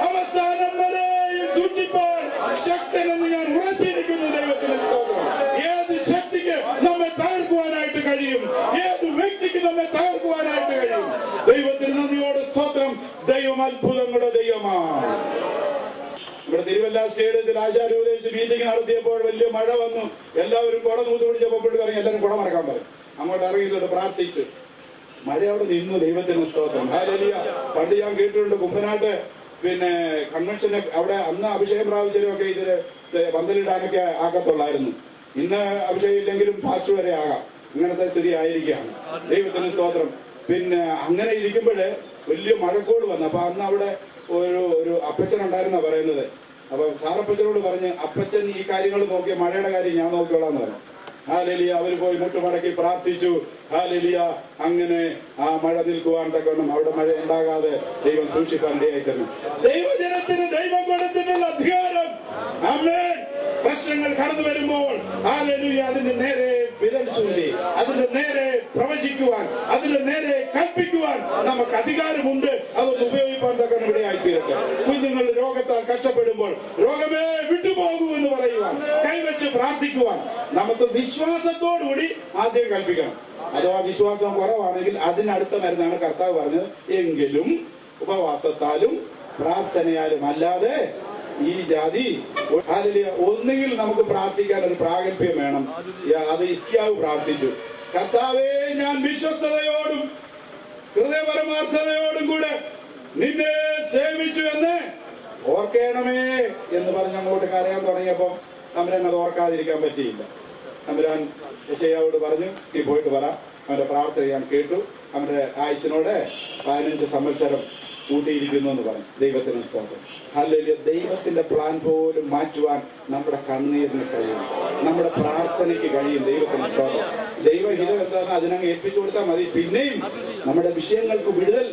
Speaker 1: അവസാനം വരെയും സൂക്ഷിപ്പാൻ ശക്തനെന്ന് ഞാൻ ഉറച്ചിരിക്കുന്നു. ദൈവത്തിന്റെ സ്തോത്രം. ഏത് ശക്തിക്ക് നമ്മെ തകർക്കുവാനായിട്ട് കഴിയും? ഏത് വ്യക്തിക്ക് നമ്മെ തകർക്കുവാനായിട്ട് കഴിയും? ദൈവത്തിന് നന്ദിയോടെ സ്തോത്രം. ദൈവം അത്ഭുതങ്ങളുടെ ദൈവമാണ്. ഇവിടെ തിരുവല്ല സ്റ്റേഡിയത്തിൽ ആശാരൂപദേശ മീറ്റിംഗ് നടത്തിയപ്പോൾ വലിയ മഴ വന്നു. എല്ലാവരും കുട നൂത്ത് പിടിച്ചപ്പോൾ പറഞ്ഞു എല്ലാവരും കുട മടക്കാൻ പറയും. അങ്ങോട്ട് ഇറങ്ങിയിട്ട് പ്രാർത്ഥിച്ചു. മഴ അവിടെ നിന്നു. ദൈവത്തിന് സ്തോത്രം. ഹല്ലേലൂയ. പണ്ട് ഞാൻ കേട്ടിട്ടുണ്ട് കുമ്പനാട്ട് പിന്നെ കൺവെൻഷന് അവിടെ അന്ന് അഭിഷേകം പ്രാപിച്ചവരൊക്കെ ഇതില് പന്തലിടാനൊക്കെ ആക്കത്തുള്ളായിരുന്നു. ഇന്ന് അഭിഷേകം ഇല്ലെങ്കിലും പാസ്റ്റർ വരെ ആകാം. ഇങ്ങനത്തെ സ്ഥിതി ആയിരിക്കുകയാണ്. ദൈവത്തിന് സ്തോത്രം. പിന്നെ അങ്ങനെ ഇരിക്കുമ്പോഴ് വലിയ മഴക്കോട് വന്നു. അപ്പൊ അന്ന് അവിടെ ഒരു അപ്പച്ചൻ ഉണ്ടായിരുന്ന പറയുന്നത്. അപ്പൊ സാറപ്പച്ചനോട് പറഞ്ഞ് അപ്പച്ചൻ ഈ കാര്യങ്ങൾ നോക്കിയ മഴയുടെ കാര്യം ഞാൻ നോക്കിക്കോളാന്ന് പറഞ്ഞു. ഹല്ലേലൂയ. അവര് പോയി മുട്ടുമടക്കി പ്രാർത്ഥിച്ചു. ഹല്ലേലൂയ. അങ്ങനെ ആ മഴ നിൽക്കുവാൻ തക്കണം അവിടെ മഴ ഉണ്ടാകാതെ ദൈവം സൂക്ഷിക്കാൻ ഇടയായിത്തീർന്നു. ദൈവജനത്തിന് ദൈവം കൊടുത്തിട്ടുള്ള അധികാരം. ആമേൻ. പ്രശ്നങ്ങൾ കടന്നു വരുമ്പോൾ ഹല്ലേലൂയ അതിന്റെ നേരെ വിരൽ ചൂണ്ടി അതിന്റെ നേരെ പ്രവചിക്കുവാൻ, അതിന്റെ നേരെ കൽപ്പിക്കുവാൻ നമുക്ക് അധികാരമുണ്ട്. അതൊന്ന് ഉപയോഗിക്കാൻ തക്കണം ഇടയായിത്തീരട്ടെ. കുഞ്ഞുങ്ങൾ രോഗത്താൽ കഷ്ടപ്പെടുമ്പോൾ രോഗമേ വിട്ടുപോകൂ എന്ന് പറയുവാൻ, കൈവച്ച് പ്രാർത്ഥിക്കുവാൻ നമുക്ക് വിശ്വാസത്തോടുകൂടി ആദ്യം കൽപ്പിക്കണം. അഥവാ വിശ്വാസം കുറവാണെങ്കിൽ അതിനടുത്ത മരുന്നാണ് കർത്താവ് പറഞ്ഞത്. എങ്കിലും ഉപവാസത്താലും പ്രാർത്ഥനയാലും അല്ലാതെ ഈ ജാതി ഒന്നുകിൽ നമുക്ക് പ്രാർത്ഥിക്കാൻ ഒരു പ്രാഗൽഭ്യം വേണം. അത് ഹിസ്കിയാവ് പ്രാർത്ഥിച്ചു. കർത്താവേ, ഞാൻ വിശ്വസ്തയോടും ഹൃദയപരമാർത്ഥതയോടും കൂടെ നിന്നെ സേവിച്ചു എന്ന് ഓർക്കണമേ എന്ന് പറഞ്ഞ് അങ്ങോട്ട് കരയാൻ തുടങ്ങിയപ്പം തമ്പുരാൻ അത് ഓർക്കാതിരിക്കാൻ പറ്റിയില്ല. തമ്പുരാൻ യെശയ്യാവോട് പറഞ്ഞു, നീ പോയിട്ട് പറ, അവന്റെ പ്രാർത്ഥന ഞാൻ കേട്ടു, അവന്റെ ആയുസ്സിനോട് 15 സംവത്സരം കൂട്ടിയിരിക്കുന്നു എന്ന് പറഞ്ഞു. ദൈവത്തിന് സ്തോത്രം. ഹല്ലേലൂയ. ദൈവത്തിന്റെ പ്ലാൻ പോലും മാറ്റുവാൻ നമ്മുടെ കണ്ണീരിന് കഴിയും, നമ്മുടെ പ്രാർത്ഥനയ്ക്ക് കഴിയും. ദൈവത്തിന് സ്തോത്രം. ദൈവഹിതം എന്താണ് അതിനങ്ങ് ഏൽപ്പിച്ചു കൊടുത്താൽ മതി. പിന്നെയും നമ്മുടെ വിഷയങ്ങൾക്ക് വിടുതൽ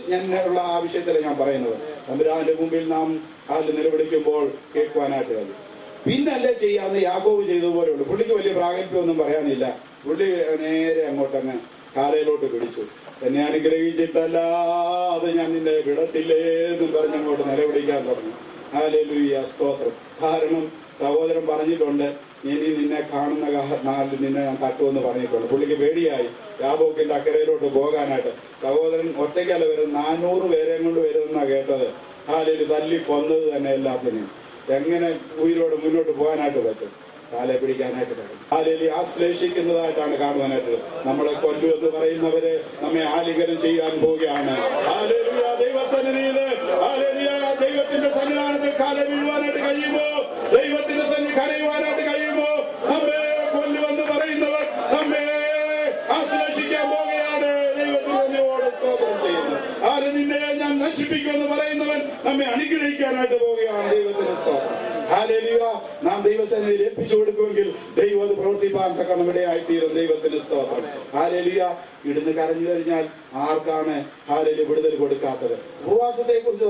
Speaker 1: ഉള്ള ആ വിഷയത്തിലാണ് ഞാൻ പറയുന്നത്. തമ്പുരാന്റെ മുമ്പിൽ നാം അതിൽ നിലവിളിക്കുമ്പോൾ കേൾക്കുവാനായിട്ട് കഴിയും. പിന്നല്ലേ ചെയ്യാവുന്ന യാക്കോബ് ചെയ്തതുപോലെയുള്ളൂ. പുള്ളിക്ക് വലിയ പ്രാഗൽഭ്യമൊന്നും പറയാനില്ല. പുള്ളി നേരെ അങ്ങോട്ടങ്ങ് കാലയിലോട്ട് പിടിച്ചു. എന്നെ അനുഗ്രഹിച്ചിട്ടല്ലാതെ ഞാൻ നിന്നെ വിടത്തില്ലേ എന്നും പറഞ്ഞങ്ങോട്ട് നിലവിളിക്കാൻ തുടങ്ങി. ഹല്ലേലൂയ. സ്തോത്രം. കാരണം സഹോദരൻ പറഞ്ഞിട്ടുണ്ട്, ഇനി നിന്നെ കാണുന്ന നാളിൽ നിന്നെ ഞാൻ തട്ടുമെന്ന് പറഞ്ഞിട്ടുണ്ട്. പുള്ളിക്ക് പേടിയായി യാബോക്കിന്റെ അക്കരയിലോട്ട് പോകാനായിട്ട്. സഹോദരൻ ഒറ്റയ്ക്കല്ല വരുന്നത്, 400 പേരെ കൊണ്ട് വരുമെന്നാ കേട്ടത്. ഹല്ലേലൂയ. തല്ലി കൊന്നത് തന്നെ എല്ലാത്തിനും. എങ്ങനെ ഉയരോട് മുന്നോട്ട് പോകാനായിട്ട് പറ്റും? കാലെ പിടിക്കാനായിട്ട് കഴിയും. ഹല്ലേലൂയ. ആശ്ലേഷിക്കുന്നതായിട്ടാണ് കാണുവാനായിട്ട്. നമ്മളെ കൊല്ലു എന്ന് പറയുന്നവര് നമ്മെ ആലിംഗനം ചെയ്യാൻ പോവുകയാണ്. ഹല്ലേലൂയ. ദൈവസന്നിധിയില് ഹല്ലേലൂയ ദൈവത്തിന്റെ സന്നിധാനത്തിൽ കാലെ വീഴുവാനായിട്ട് കഴിയുമോ? ദൈവത്തിന്റെ സന്നിധി കരയുവാനായിട്ട് കഴിയുമോ? നമ്മെ കൊല്ലുവെന്ന് പറയുന്നവർ നമ്മെ ആശ്ലേഷിക്കാൻ പോവുകയാണ്. ദൈവത്തിന്റെ പ്രവർത്തിക്കാനായിട്ട് പോവുകയാണ്. ദൈവത്തിന്റെ സ്തോത്രം. ഹല്ലേലൂയ. നാം ദൈവസേനയിൽ ഏൽപ്പിച്ചു കൊടുക്കുമെങ്കിൽ ദൈവം അത് പ്രവർത്തിപ്പാൻ തക്കണം ഇടയായിത്തീരും. ദൈവത്തിന്റെ സ്തോത്രം. ഹല്ലേലൂയ. ഇടുന്ന് കരഞ്ഞു കഴിഞ്ഞാൽ ആർക്കാണ് ഹല്ലേലൂയ വിടുതൽ കൊടുക്കാത്തത്? ഉപവാസത്തെ കുറിച്ച്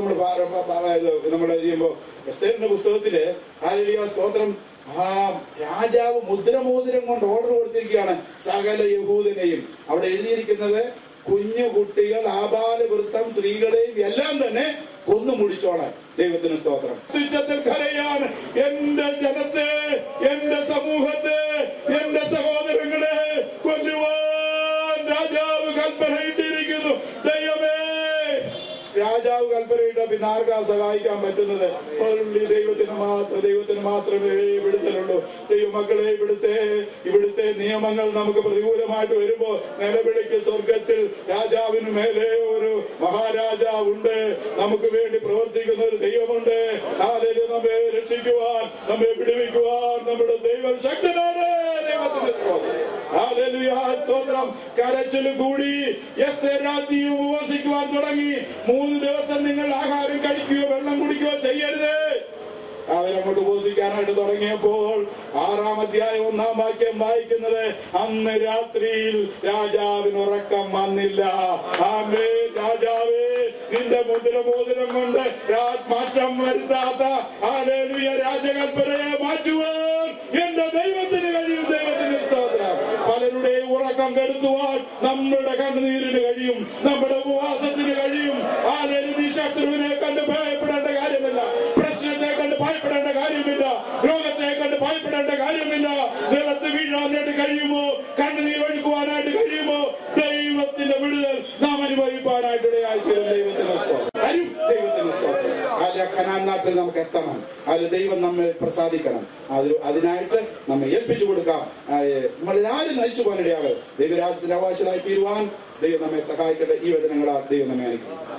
Speaker 1: നമ്മൾ ചെയ്യുമ്പോൾ എസ്തേറിന്റെ പുസ്തകത്തില് ഹല്ലേലൂയ സ്തോത്രം, രാജാവ് മുദ്രമോതിരം കൊണ്ട് ഓർഡർ കൊടുത്തിരിക്കുകയാണ് സകല യഹൂദനെയും. അവിടെ എഴുതിയിരിക്കുന്നത് കുഞ്ഞു കുട്ടികൾ, ആബാലവൃത്തം, സ്ത്രീകളെയും എല്ലാം തന്നെ കൊന്നു മുടിച്ചോളാൻ. ദൈവത്തിന് സ്തോത്രം. തുച്ഛത്തിൽ കരയാണ് എന്റെ ജനത്തെ, എന്റെ സമൂഹത്തെ, എന്റെ സഹോദരങ്ങളെ കൊല്ലുവാൻ രാജാവ് കൽപ്പനയിട്ടിരിക്കുന്നു. ദൈവമേ, രാജാവ് കൽപ്പനയിട്ട പിന്നെ ആർക്കാ സഹായിക്കാൻ പറ്റുന്നത്? ദൈവത്തിന് മാത്രമേ വിടുതലുള്ളൂ. ദൈവമക്കളെ, ഇവിടുത്തെ നിയമങ്ങൾ നമുക്ക് പ്രതികൂലമായിട്ട് വരുമ്പോ നിലവിളിക്ക് സ്വർഗത്തിൽ രാജാവിന് മേലെ ഒരു മഹാരാജാവുണ്ട്. നമുക്ക് വേണ്ടി പ്രവർത്തിക്കുന്ന ഒരു ദൈവമുണ്ട്. ഹല്ലേലൂയ. നമ്മെ രക്ഷിക്കുവാൻ, നമ്മെ വിടുവിക്കുവാൻ നമ്മുടെ ദൈവം ശക്തനാണ്. ദൈവത്തിന്റെ സ്തോത്രം. ഹല്ലേലൂയ സ്തോത്രം. കരച്ചിൽ കൂടി എസ്തേർ രാജ്ഞിയും ഉപവസിക്കുവാൻ തുടങ്ങി. 3 ദിവസം നിങ്ങൾ ആഹാരം കഴിക്കുകയോ വെള്ളം കുടിക്കുകയോ ചെയ്യരുത്. അവരങ്ങോട്ട് ഉപവസിക്കാനായിട്ട് തുടങ്ങിയപ്പോൾ 6-ാം അധ്യായം 1-ാം വാക്യം വായിക്കുന്നത്, അന്ന് രാത്രിയിൽ രാജാവിന് ഉറക്കം വന്നില്ല. ആമേൻ. രാജാവേ, നിന്റെ മുദ്രമോതിരം കൊണ്ട് മാറ്റം വരുത്താത്ത ഹല്ലേലൂയ രാജകൽപ്പനയെ മാറ്റുവാൻ എന്റെ ദൈവത്തിന് കഴിയും. ദൈവത്തിന്റെ സ്തോത്രം. പലരുടെയും ഉറക്കം കെടുത്തുവാൻ നമ്മുടെ കണ്ണുനീരിന് കഴിയും, നമ്മുടെ ഉപവാസത്തിന് കഴിയും. ഹല്ലേലൂയ. ശത്രുവിനെ കണ്ട് ഭയപ്പെടേണ്ട കാര്യമില്ല, പ്രശ്നത്തെ കണ്ട് ഭയപ്പെടേണ്ട കാര്യമില്ല, രോഗത്തെ കണ്ട് ഭയപ്പെടേണ്ട കാര്യമില്ല. നിലത്ത് വീഴാനായിട്ട് കഴിയുമോ? കണ്ണുനീർ ഒഴുക്കുവാനായിട്ട് കഴിയുമോ? ദൈവത്തിന്റെ വിടുതൽ നാം അനുഭവിക്കാനായിട്ട് ഇടയായിത്തീരും. ദൈവത്തിന്റെ സ്തോത്രം. ദൈവത്തിന്റെ സ്തോത്രം. കനാൻ നാട്ടിൽ നമുക്ക് എത്തണം. അതിൽ ദൈവം നമ്മെ പ്രസാദിക്കണം. അതിനായിട്ട് നമ്മെ ഏൽപ്പിച്ചു കൊടുക്കാം. നമ്മളെല്ലാവരും നയിച്ചു പോകാനിടയാകരുത്. ദൈവരാജ്യത്തിന്റെ അവകാശമായി തീരുവാൻ ദൈവം നമ്മെ സഹായിക്കട്ടെ. ഈ വചനങ്ങളാൽ ദൈവം നമ്മെ അനുഗ്രഹിക്കട്ടെ.